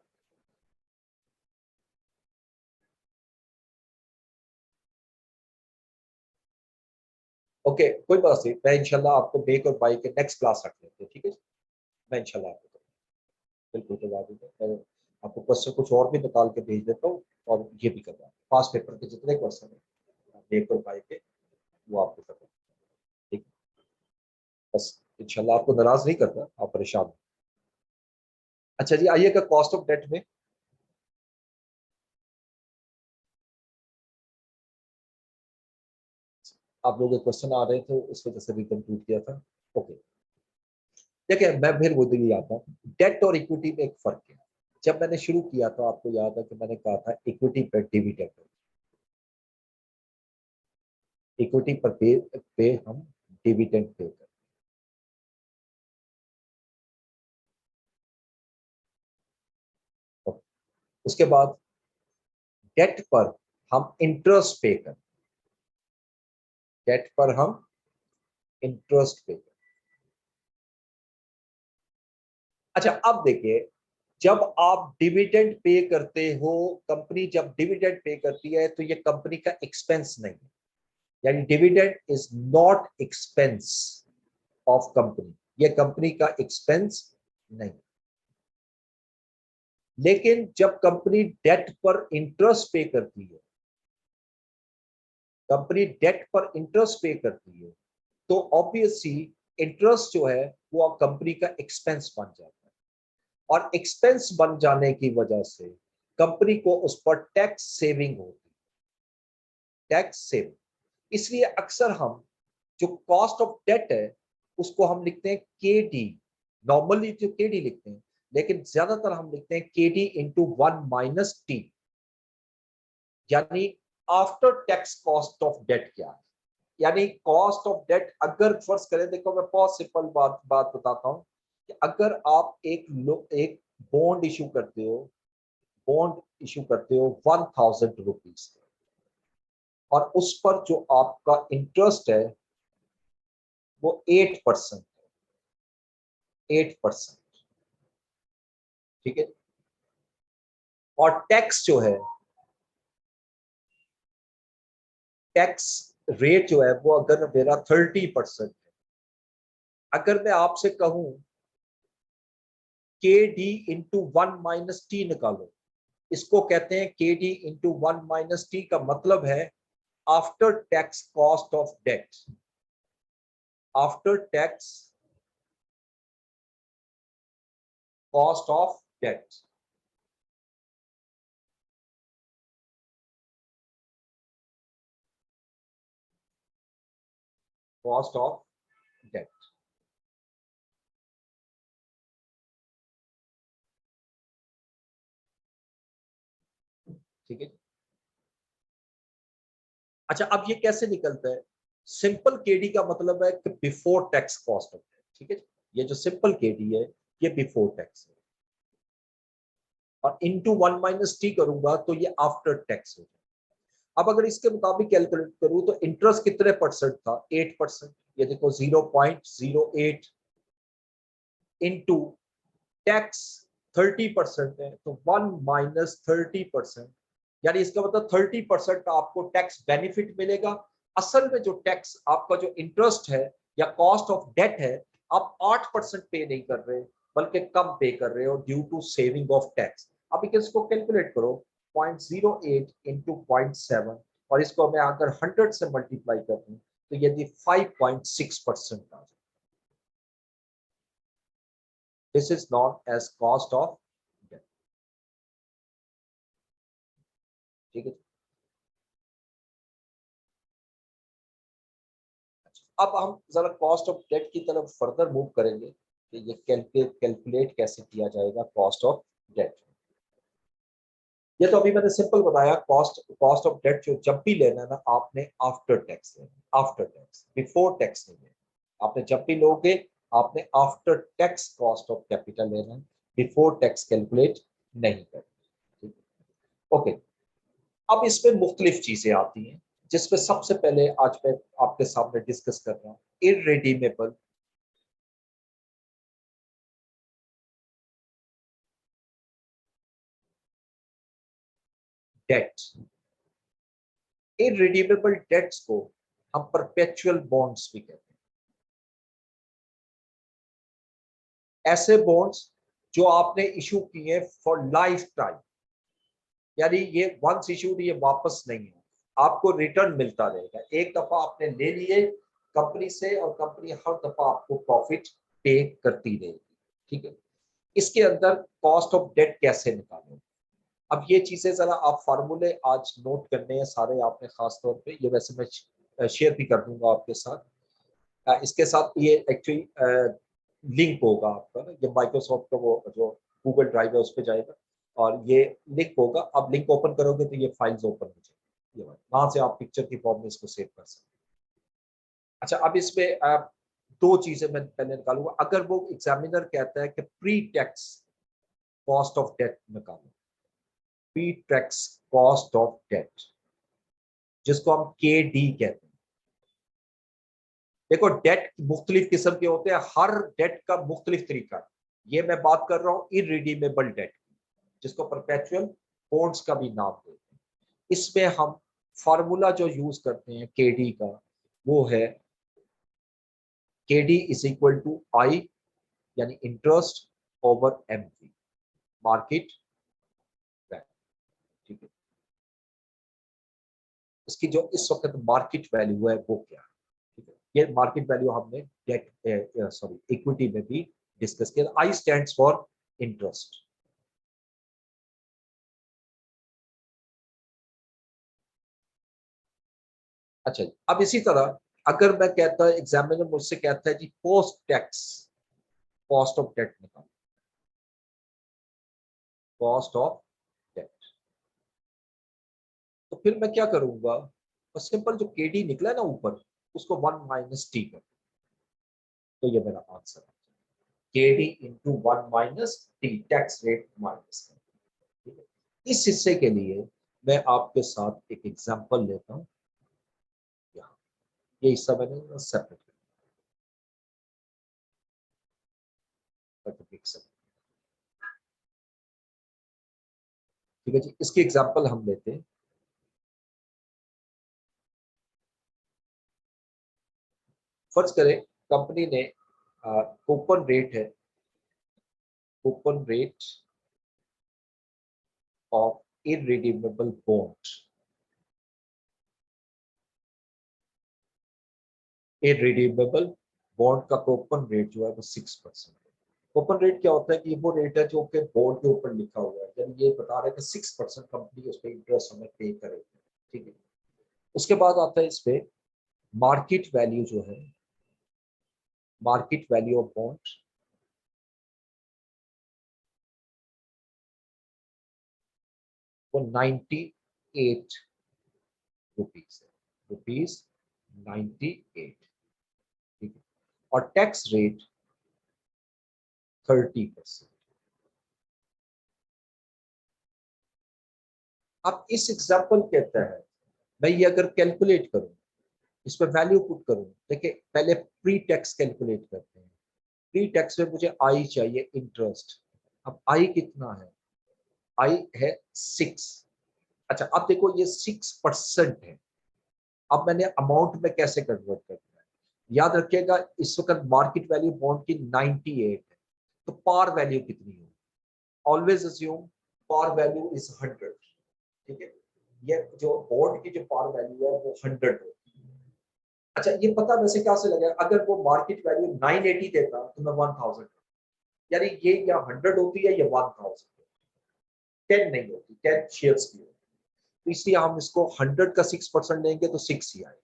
ओके कोई बात नहीं, मैं इंशाल्लाह आपको बेक और बाई के नेक्स्ट क्लास रख लेते हैं, ठीक है। मैं इंशाल्लाह आपको बिल्कुल करवा दूंगा। मैं आपको क्वेश्चन कुछ और भी निकाल के भेज देता हूँ, और ये भी करवा, पास पेपर के जितने क्वेश्चन है बेक और बाई के, वो आपको करवा, ठीक है। बस इंशाल्लाह आपको नाराज नहीं करता, आप परेशान हो। अच्छा जी, आइएगा कॉस्ट ऑफ डेट में। आप लोगों के क्वेश्चन आ रहे थे, इस वजह से भी कंप्लीट किया था। ओके, देखिए मैं फिर वो दिन आता हूँ, डेट और इक्विटी में एक फर्क है। जब मैंने शुरू किया था आपको याद है कि मैंने कहा था इक्विटी पर डिविडेंड, इक्विटी पर पे हम डिविडेंड पे करते हैं। उसके बाद डेट पर हम इंटरेस्ट पे करते हैं, डेट पर हम इंटरेस्ट पे करते हैं। अच्छा अब देखिए, जब आप डिविडेंड पे करते हो, कंपनी जब डिविडेंड पे करती है तो ये कंपनी का एक्सपेंस नहीं है, यानी dividend is not expense of company, ये कंपनी का एक्सपेंस नहीं। लेकिन जब कंपनी डेट पर इंटरेस्ट पे करती है, कंपनी डेट पर इंटरेस्ट पे करती है, तो ऑब्वियसली इंटरेस्ट जो है वो कंपनी का एक्सपेंस बन जाता है, और एक्सपेंस बन जाने की वजह से कंपनी को उस पर टैक्स सेविंग होती है, टैक्स सेविंग। इसलिए अक्सर हम जो कॉस्ट ऑफ डेट है उसको हम लिखते हैं के डी, नॉर्मली जो के डी लिखते हैं, लेकिन ज्यादातर हम लिखते हैं के डी इंटू 1 - टी, यानी after tax cost of debt क्या है। यानी कॉस्ट ऑफ डेट अगर फर्ज करें, देखो मैं बहुत सिंपल बात बताता हूं कि अगर आप एक बॉन्ड इशू करते हो, बॉन्ड इशू करते हो 1000 रुपीज, और उस पर जो आपका इंटरेस्ट है वो 8% है, 8%, ठीक है। और टैक्स जो है, टैक्स रेट जो है वो अगर मेरा 30% है, अगर मैं आपसे कहूं के डी इंटू 1 - टी निकालो, इसको कहते हैं के डी इंटू 1 - टी, का मतलब है after tax cost of debt, after tax cost of debt. Cost of debt, ठीक है। अच्छा, अब ये कैसे निकलता है? सिंपल केडी का मतलब है कि before tax cost of debt, ठीक है। ये जो सिंपल केडी है ये बिफोर टैक्स है, और इंटू 1 - टी करूंगा तो ये आफ्टर टैक्स हो जाए। अब अगर इसके मुताबिक कैलकुलेट करूं तो इंटरेस्ट कितने परसेंट था? 8%। ये देखो 0.08 इंटू टैक्स 30% है, तो 1 - 30%, यानी इसका मतलब 30% का आपको टैक्स बेनिफिट मिलेगा। असल में जो टैक्स आपका जो इंटरेस्ट है या कॉस्ट ऑफ डेट है, आप 8% पे नहीं कर रहे, बल्कि कम पे कर रहे हो due to saving of tax. अब इसको कैलकुलेट करो, 0.08 इंटू 0.7, और इसको मैं अगर 100 से मल्टीप्लाई कर दूं तो यदि 5.6% आ जाए, this is known as cost of debt, ठीक है। अब हम जरा कॉस्ट ऑफ डेट की तरफ फर्दर मूव करेंगे कि ये कैलकुलेट कैसे किया जाएगा कॉस्ट ऑफ डेट। ये तो अभी मैंने सिंपल बताया, कॉस्ट ऑफ डेट जो जब भी लेना है ना, आपने आफ्टर टैक्स लेना, आफ्टर टैक्स, बिफोर टैक्स नहीं लेना। आपने जब भी लोगे आपने after tax cost of capital लेना है, बिफोर टैक्स कैलकुलेट नहीं करना, ठीक है। ओके, अब इसमें मुख्तलिफ चीजें आती हैं, जिसमें सबसे पहले आज मैं आपके सामने डिस्कस कर रहा हूँ इररिडीमेबल डेट। इररिडीमेबल डेट्स को हम परपेचुअल बॉन्ड्स भी कहते हैं, ऐसे बॉन्ड्स जो आपने इशू किए फॉर लाइफ टाइम, यानी ये वंस इशूड, ये वापस नहीं है, आपको रिटर्न मिलता रहेगा। एक दफा आपने ले लिए कंपनी से, और कंपनी हर दफा आपको प्रॉफिट पे करती रहेगी, ठीक है। इसके अंदर कॉस्ट ऑफ डेट कैसे निकालें? अब ये चीजें जरा आप फार्मूले आज नोट करने हैं सारे आपने, खास तौर पे ये वैसे मैं शेयर भी कर दूंगा आपके साथ। इसके साथ ये एक्चुअली लिंक होगा आपका ना, ये माइक्रोसॉफ्ट का वो जो गूगल ड्राइव है उस पर जाएगा, और ये लिंक होगा। अब लिंक ओपन करोगे तो ये फाइल्स ओपन हो जाएगी, ये वहां से आप पिक्चर की फॉर्म में इसको सेव कर सकते हैं। अच्छा, अब इसमें दो चीजें मैं पहले निकालूंगा। अगर वो एग्जामिनर कहता है कि pre tax cost of debt निकालो, pre tax cost of debt, जिसको हम के डी कहते हैं। देखो डेट मुख्तलिफ किस्म के होते हैं, हर डेट का मुख्तलिफ तरीका है। ये मैं बात कर रहा हूं इररिडीमेबल डेट, जिसको परपेचुअल बॉन्ड्स का भी नाम देते हैं। इसमें हम फार्मूला जो यूज करते हैं केडी का, वो है KD is equal to I, यानी interest over MV, market value. ठीक है, इसकी जो इस वक्त मार्केट वैल्यू है वो क्या है? ठीक है, ये मार्केट वैल्यू हमने डेट सॉरी इक्विटी में भी डिस्कस किया। आई स्टैंड्स फॉर इंटरेस्ट। अच्छा, अब इसी तरह अगर मैं कहता है, एग्जामिनर मुझसे कहता है जी post tax cost of debt निकालो, कॉस्ट ऑफ डेट, तो फिर मैं क्या करूंगा, और सिंपल जो केडी निकला ना ऊपर, उसको 1 - टी कर, तो ये मेरा आंसर है, KD into 1 - T, tax rate minus कर। ठीक है, इस हिस्से के लिए मैं आपके साथ एक एग्जांपल लेता हूं। यहाँ ये हिस्सा मैंने सेपरेट कर। ठीक है जी, इसकी एग्जांपल हम लेते हैं। फर्ज करें कंपनी ने कूपन रेट है, coupon rate of irredeemable bond, irredeemable bond का कूपन रेट जो है वो 6% है। कूपन रेट क्या होता है कि वो रेट है जो कि बॉन्ड के ऊपर लिखा हुआ है, यानी ये बता रहे हैं कि 6% कंपनी उस पर इंटरेस्ट हमें पे करेगी। ठीक है, उसके बाद आता है इस पे मार्केट वैल्यू जो है, मार्केट वैल्यू ऑफ बॉन्ड, वो 98 रुपीज है, रुपीज 98। ठीक है, और टैक्स रेट 30%। अब इस एग्जाम्पल के तहत मैं ये अगर कैलकुलेट करूं, इस पर वैल्यू पुट करूं, देखिए पहले प्री टैक्स कैलकुलेट करते हैं। प्री टैक्स में मुझे आई चाहिए, इंटरेस्ट। अब आई कितना है, आई है 6। अच्छा, अब देखो ये 6% है। अब मैंने अमाउंट में कैसे कन्वर्ट करना है, याद रखिएगा इस वक्त मार्केट वैल्यू बॉन्ड की 98 है, तो पार वैल्यू कितनी होगी, always assume par value is 100। ठीक है, ये जो बॉन्ड की जो पार वैल्यू है वो 100 होगी। अच्छा, ये पता वैसे क्या से लगा, अगर वो मार्केट वैल्यू 980 देता तो मैं 1000, यानी ये या 100 होती है या 1000, 10 नहीं होती, 10 शेयर्स की होती। तो इसलिए हम इसको 100 का 6% लेंगे तो 6 ही आएगा,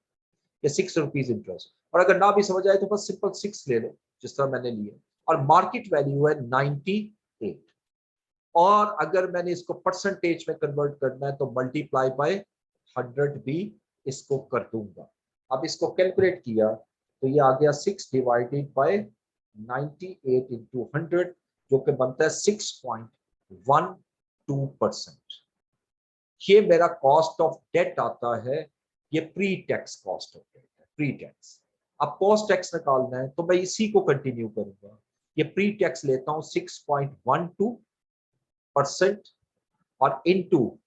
या 6 रुपीज इंटरेस्ट। और अगर ना भी समझ आए तो बस सिंपल 6 ले लो, जिस तरह मैंने लिया। और मार्केट वैल्यू है 98, और अगर मैंने इसको परसेंटेज में कन्वर्ट करना है तो मल्टीप्लाई बाय 100 भी इसको कर दूंगा। अब इसको कैलकुलेट किया तो ये आ गया 6 / 98 इंटू 100, जो कि बनता है 6.12%। ये मेरा कॉस्ट ऑफ डेट आता है, ये pre tax cost of debt है, प्री टैक्स। अब पोस्ट टैक्स निकालना है तो मैं इसी को कंटिन्यू करूंगा, ये प्री टैक्स लेता हूं 6.12% और इनटू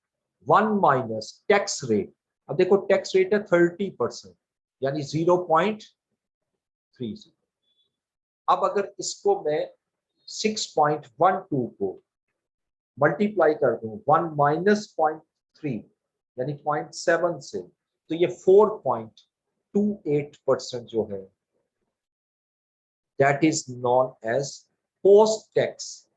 1 - टैक्स रेट। अब देखो टैक्स रेट है 30%, यानी 0.30। अब अगर इसको मैं 6.12 को मल्टीप्लाई कर दूं 1 - 0.3, यानी 0.7 से, तो ये 4.28% जो है, that is known as post tax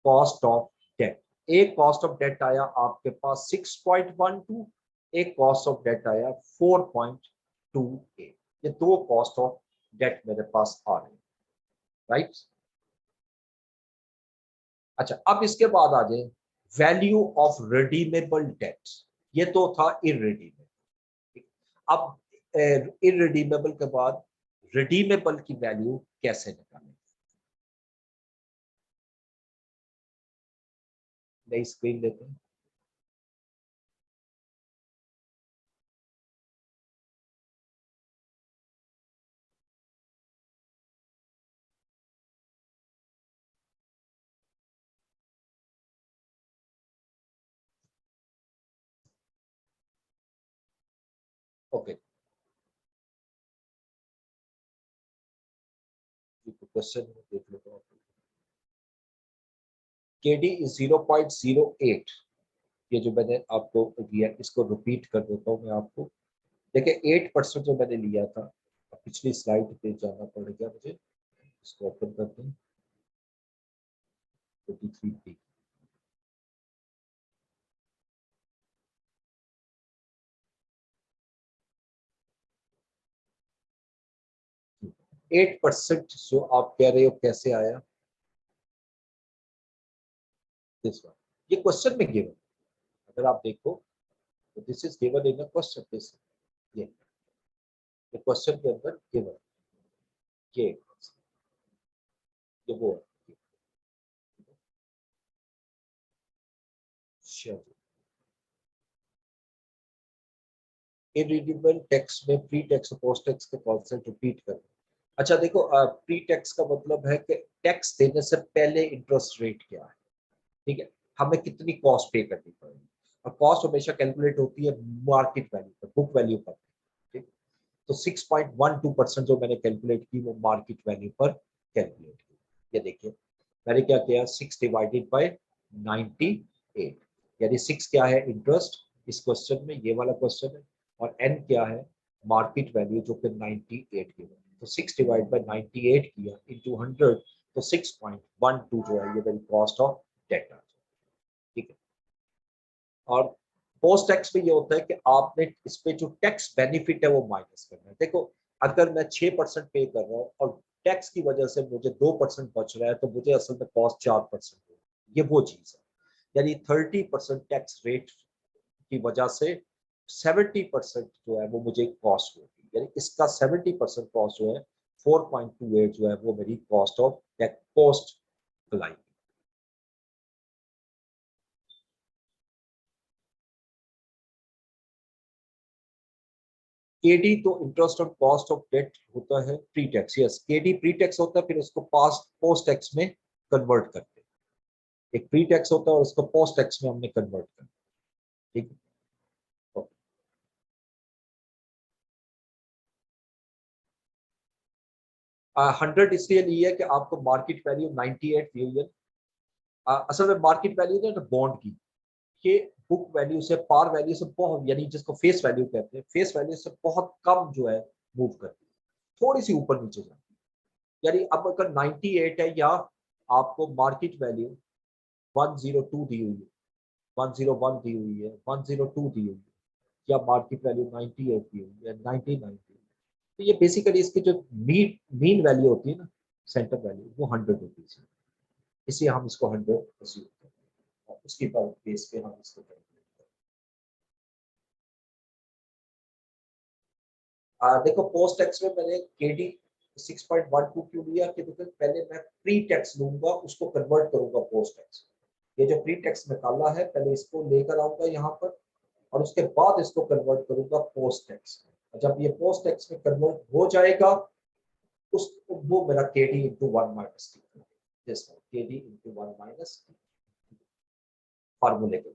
cost of debt. एक कॉस्ट ऑफ डेट आया आपके पास 6.12, एक कॉस्ट ऑफ डेट आया 4.28। ये दो कॉस्ट ऑफ डेट मेरे पास आ रहे हैं, राइट। अच्छा, अब इसके बाद आ जाए वैल्यू ऑफ रिडीमेबल डेट। ये तो था इररिडीमेबल। अब इररिडीमेबल के बाद रिडीमेबल की वैल्यू कैसे निकालें, नई स्क्रीन लेते हैं। ओके, क्वेश्चन देख लेते हैं। केडी इज 0.08, ये जो मैंने आपको दिया इसको रिपीट कर देता हूँ मैं आपको। देखिए 8% जो मैंने लिया था, पिछली स्लाइड पे जाना पड़ेगा मुझे, इसको ओपन करते हैं। 23 8% जो आप कह रहे हो कैसे आया, दिस वन, ये क्वेश्चन में गिवन, अगर आप देखो तो this is given in a question, this ये क्वेश्चन के अंदर गिवन, ये वो है। इनरीडेबल टेक्स्ट में प्री टेक्स्ट और पोस्ट टेक्स्ट के कॉन्सेप्ट रिपीट करना। अच्छा देखो, प्री टैक्स का मतलब है कि टैक्स देने से पहले इंटरेस्ट रेट क्या है, ठीक है, हमें कितनी कॉस्ट पे करनी पड़ेगी, और कॉस्ट हमेशा कैलकुलेट होती है मार्केट वैल्यू पर, बुक वैल्यू पर, ठीक। तो 6.12% जो मैंने कैलकुलेट की वो मार्केट वैल्यू पर कैलकुलेट की। ये देखिए मैंने क्या किया, 6 डिवाइडेड बाय 98, यानी 6 क्या है इंटरेस्ट इस क्वेश्चन में, ये वाला क्वेश्चन है, और एन क्या है मार्केट वैल्यू जो कि 98 की है। तो 6 डिवाइड बाय 98 किया इनटू 100, तो 6.12 जो है ये मेरी कॉस्ट ऑफ डेट आ जाए, ठीक है। और पोस्ट टैक्स में ये होता है कि आपने इस पे जो टैक्स बेनिफिट है वो माइनस करना है। देखो अगर मैं 6% पे कर रहा हूँ और टैक्स की वजह से मुझे 2% बच रहा है, तो मुझे असल में कॉस्ट 4% है, ये वो चीज है। यानी 30% टैक्स रेट की वजह से 70% जो है वो मुझे कॉस्ट होगी, यानी इसका 70% कॉस्ट जो है 4.28 जो है वो मेरी cost of tax post apply. KD तो interest on cost of debt होता है pre tax, yes KD pre tax होता है, फिर उसको पास्ट पोस्ट टैक्स में कन्वर्ट करते हैं। एक प्री टैक्स होता है और उसको पोस्ट टैक्स में हमने कन्वर्ट करना, ठीक है। 100 इसलिए ली है कि आपको मार्केट वैल्यू 98 दी हुई है। असल में मार्केट वैल्यू ना बॉन्ड की, ये बुक वैल्यू से पार वैल्यू से बहुत, यानी जिसको फेस वैल्यू कहते हैं, फेस वैल्यू से बहुत कम जो है मूव करती है, थोड़ी सी ऊपर नीचे जाती है। यानी अब अगर 98 है या आपको मार्केट वैल्यू 102 दी हुई है, 101 दी हुई है, 102 दी हुई है, या मार्केट वैल्यू 98 दी हुई है, 99 दी हुई है, तो ये बेसिकली इसकी जो मीन वैल्यू होती है ना, सेंटर वैल्यू, वो 100 रुपीज है, इसलिए हम इसको 100 अज्यूम करते हैं और उसके बाद बेस पे हम इसको कैलकुलेट करते हैं। देखो पोस्ट टैक्स में मैंने केडी 6.12 क्यों लिया कि देखो पहले मैं प्री टैक्स लूंगा, उसको कन्वर्ट करूंगा पोस्ट टैक्स। ये जो प्री टैक्स निकाला है पहले इसको लेकर आऊंगा यहाँ पर, और उसके बाद इसको कन्वर्ट करूंगा पोस्ट टैक्स में। जब ये पोस्ट टैक्स में कन्वर्ट हो जाएगा उस, वो मेरा KD into 1 minus T, this KD into 1 minus फार्मूले के।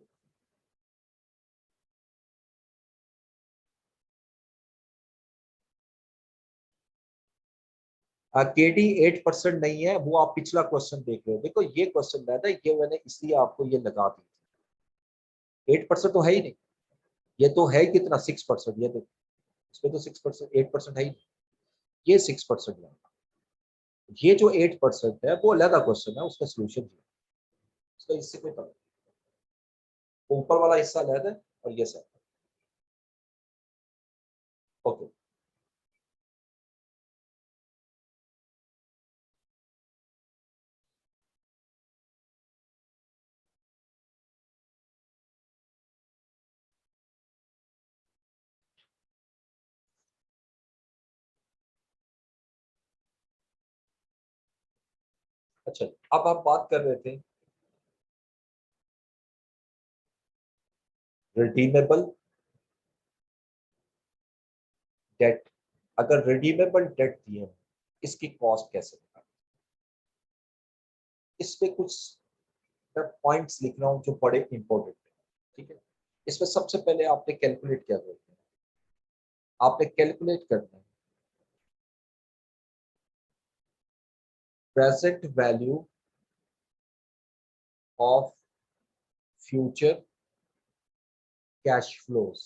केडी 8% नहीं है, वो आप पिछला क्वेश्चन देख रहे हो, देखो ये क्वेश्चन है ना, ये मैंने इसलिए आपको ये लगा दी, 8% तो है ही नहीं, ये तो है कितना 6%, ये देखो इसमें तो 6%, 8% है ही नहीं, ये 6% है। ये जो 8% है वो अलग क्वेश्चन है, उसका सोल्यूशन है, उसका इससे कोई मतलब, ऊपर वाला हिस्सा अलग है और ये सब, ओके। अच्छा अब आप बात कर रहे थे रिडीमेबल डेट, अगर रिडीमेबल डेट दिए इसकी कॉस्ट कैसे निकालें, इस पे कुछ मैं पॉइंट्स लिख रहा हूँ जो बड़े इंपॉर्टेंट है, ठीक है। इसमें सबसे पहले आपने कैलकुलेट क्या करते हैं, आपने कैलकुलेट करना है present value of future cash flows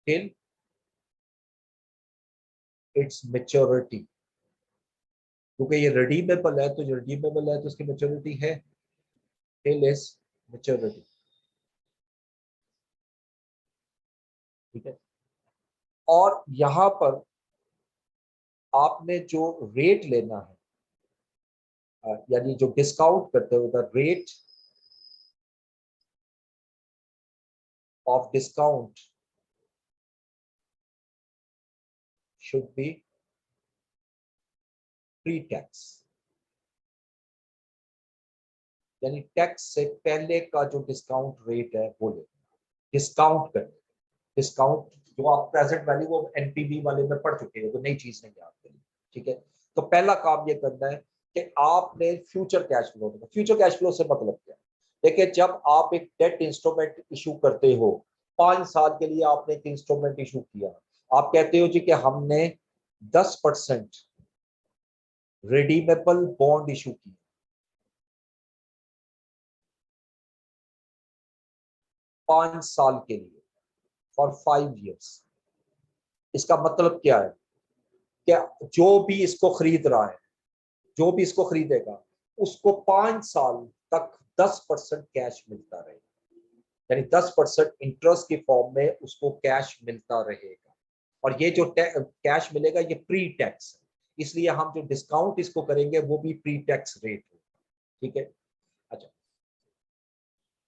till its maturity, क्योंकि ये रिडीमेबल है, तो जो रिडीमेबल है तो उसकी मेच्योरिटी है टिल इट्स मेच्योरिटी। ठीक है, और यहां पर आपने जो रेट लेना है, यानी जो डिस्काउंट करते हो, the rate of discount should be pre tax, यानी टैक्स से पहले का जो डिस्काउंट रेट है वो ले, डिस्काउंट कर, डिस्काउंट जो आप प्रेजेंट वैल्यू वो एनपीवी वाले में पढ़ चुके हैं, तो नई चीज नहीं है आपके लिए। ठीक है, तो पहला काम ये करना है कि आपने future cash flow, future cash flow से मतलब क्या है? देखिए, जब आप एक डेट इंस्ट्रूमेंट इशू करते हो, 5 साल के लिए आपने एक इंस्ट्रूमेंट इशू किया, आप कहते हो जी कि हमने 10% रिडीमेबल बॉन्ड इशू किया 5 साल के लिए, फॉर 5 years। इसका मतलब क्या है? क्या जो भी इसको खरीद रहा है, जो भी इसको खरीदेगा, उसको 5 साल तक 10% कैश मिलता रहेगा, यानी 10% इंटरेस्ट की फॉर्म में उसको कैश मिलता रहेगा। और ये जो कैश मिलेगा ये प्री टैक्स है, इसलिए हम जो डिस्काउंट इसको करेंगे वो भी प्री टैक्स रेट होगा। ठीक है, अच्छा,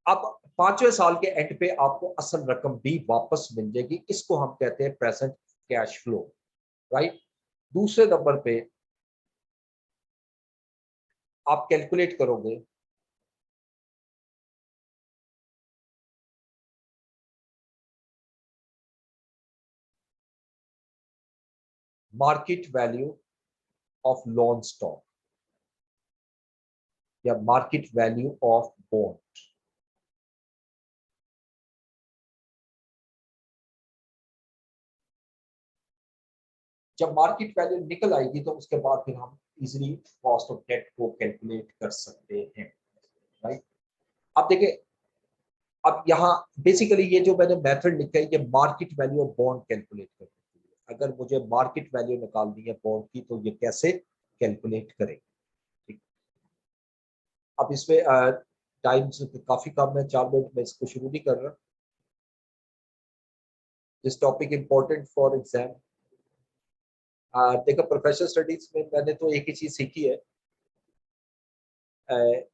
अब 5वें साल के एंड पे आपको असल रकम भी वापस मिल जाएगी, इसको हम कहते हैं प्रेजेंट कैश फ्लो, राइट। दूसरे नंबर पे आप कैलकुलेट करोगे market value of loan stock या मार्केट वैल्यू ऑफ बॉन्ड। जब मार्केट वैल्यू निकल आएगी तो उसके बाद फिर हम इजीली कॉस्ट ऑफ डेट को कैलकुलेट कर सकते हैं, राइट। अब देखिए, अब यहाँ बेसिकली ये जो मैंने मेथड लिखा है ये market value of bond calculate करने के लिए, अगर मुझे मार्केट वैल्यू निकालनी है बॉन्ड की तो ये कैसे कैलकुलेट करेंगे। ठीक, अब इसमें टाइम काफी कम है, 4 मिनट में इसको शुरू नहीं कर रहा। This topic important for exam. देखो, प्रोफेशनल स्टडीज में मैंने तो एक ही चीज सीखी है,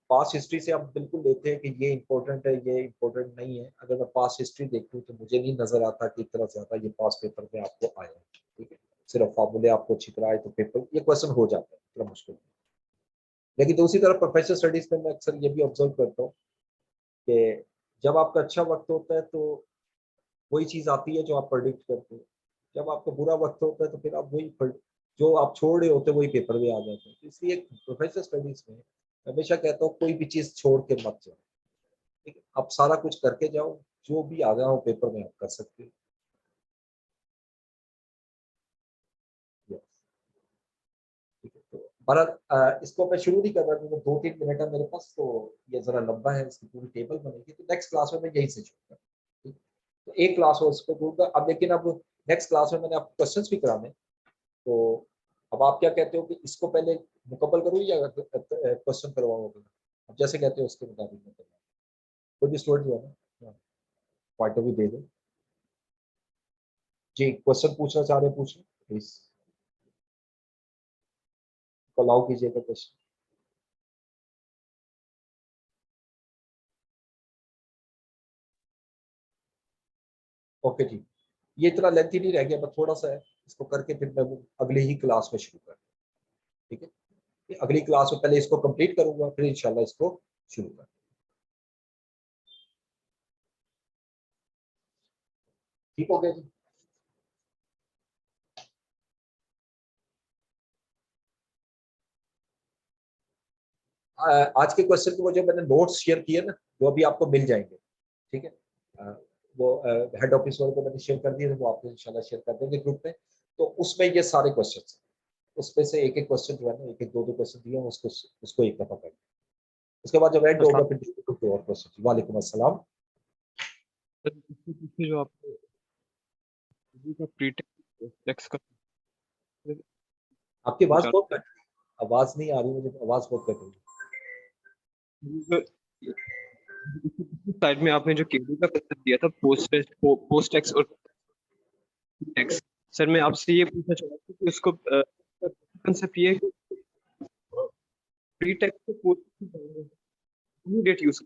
पास हिस्ट्री से हम बिल्कुल लेते हैं कि ये इंपॉर्टेंट है, ये इंपॉर्टेंट नहीं है। अगर मैं पास हिस्ट्री देखूं तो मुझे नहीं नजर आता कि इतना ज्यादा ये पास पेपर में आपको आया है। ठीक है, सिर्फ फॉर्मूले आपको अच्छी तरह आए तो पेपर ये क्वेश्चन हो जाता है, इतना मुश्किल नहीं। लेकिन दूसरी तरफ प्रोफेशनल स्टडीज में मैं अक्सर ये भी ऑब्जर्व करता हूँ कि जब आपका अच्छा वक्त होता है तो वही चीज आती है जो आप प्रेडिक्ट करते हो, जब आपका बुरा वक्त होता है तो फिर आप वही जो आप छोड़ रहे होते हैं वही पेपर में आ जाते हैं। तो इसलिए प्रोफेशनल स्टडीज में हमेशा कहता हूँ कोई भी चीज छोड़ के मत जाओ। ठीक है, आप सारा कुछ करके जाओ, जो भी आ जाओ पेपर में आप कर सकते हो। Yes, ठीक है, तो बहरहाल इसको मैं शुरू नहीं कर रहा क्योंकि 2-3 मिनट है मेरे पास, तो ये जरा लंबा है, इसकी पूरी टेबल बनेगी, तो नेक्स्ट क्लास में मैं यही से शुरू करूँ। तो एक क्लास हो उसको दूंगा अब, लेकिन अब नेक्स्ट क्लास में मैंने आपको क्वेश्चंस भी कराने, तो अब आप क्या कहते हो कि इसको पहले मुकम्मल करूँ या क्वेश्चन करवाओगे? अब जैसे कहते हो उसके मुताबिक मैं करूँ। कोई भी स्टूडेंट जो है ना, पॉइंट ऑफ व्यू दे दो जी, क्वेश्चन पूछना चाह रहे हैं पूछें प्लीज, अलाउ कीजिएगा क्वेश्चन। ओके जी, ये इतना लेंथी नहीं रह गया, बस थोड़ा सा है, इसको करके फिर मैं वो अगले ही क्लास में शुरू कर, ठीक है। ये अगली क्लास में पहले इसको कंप्लीट करूंगा, फिर इंशाल्लाह इसको शुरू कर। ठीक हो गया जी। आज के क्वेश्चन के जो मैंने नोट्स शेयर किए ना, वो अभी आपको मिल जाएंगे। ठीक है, वो हेड ऑफिस वालों को मैंने शेयर कर दिए थे, वो आपको इंशाल्लाह शेयर कर देंगे ग्रुप में। तो उसमें ये सारे क्वेश्चन, उसमें से एक एक क्वेश्चन जो है ना, एक एक दो दो क्वेश्चन दिए हैं, उसको एक दफा कर, उसके बाद जब एंड होगा अस्सलाम। फिर कोई और क्वेश्चन। वालेकुम अस्सलाम। सर, इसके पीछे जो आपको अभी का प्रीटेक्स का आपकी आवाज बहुत कट रही है, आवाज नहीं आ रही मुझे, आवाज बहुत कट रही है। साइड में आपने जो केबल का कंसेप्ट दिया था, पोस्ट टैक्स और टैक्स, सर मैं आपसे ये पूछना चाह रहा था कि उसको कंसेप्ट ये है कि प्री टैक्स से पोस्ट डेट यूज।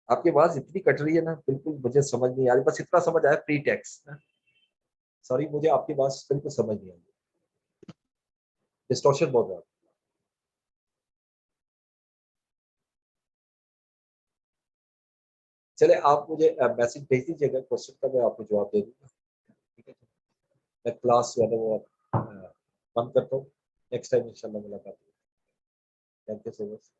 आपकी आवाज इतनी कट रही है ना, बिल्कुल मुझे समझ नहीं आ रही, बस इतना समझ आया प्री टैक्स। सॉरी, मुझे आपकी आवाज बिल्कुल समझ नहीं आ रही, डिस्टॉर्शन बहुत है। चले आप मुझे मैसेज भेज दीजिएगा क्वेश्चन का, मैं आपको जवाब दे दूंगा। ठीक है, मैं क्लास जो है ना वो बंद करता हूँ, नेक्स्ट टाइम इंशाल्लाह मुलाकात होगी। Thank you so much.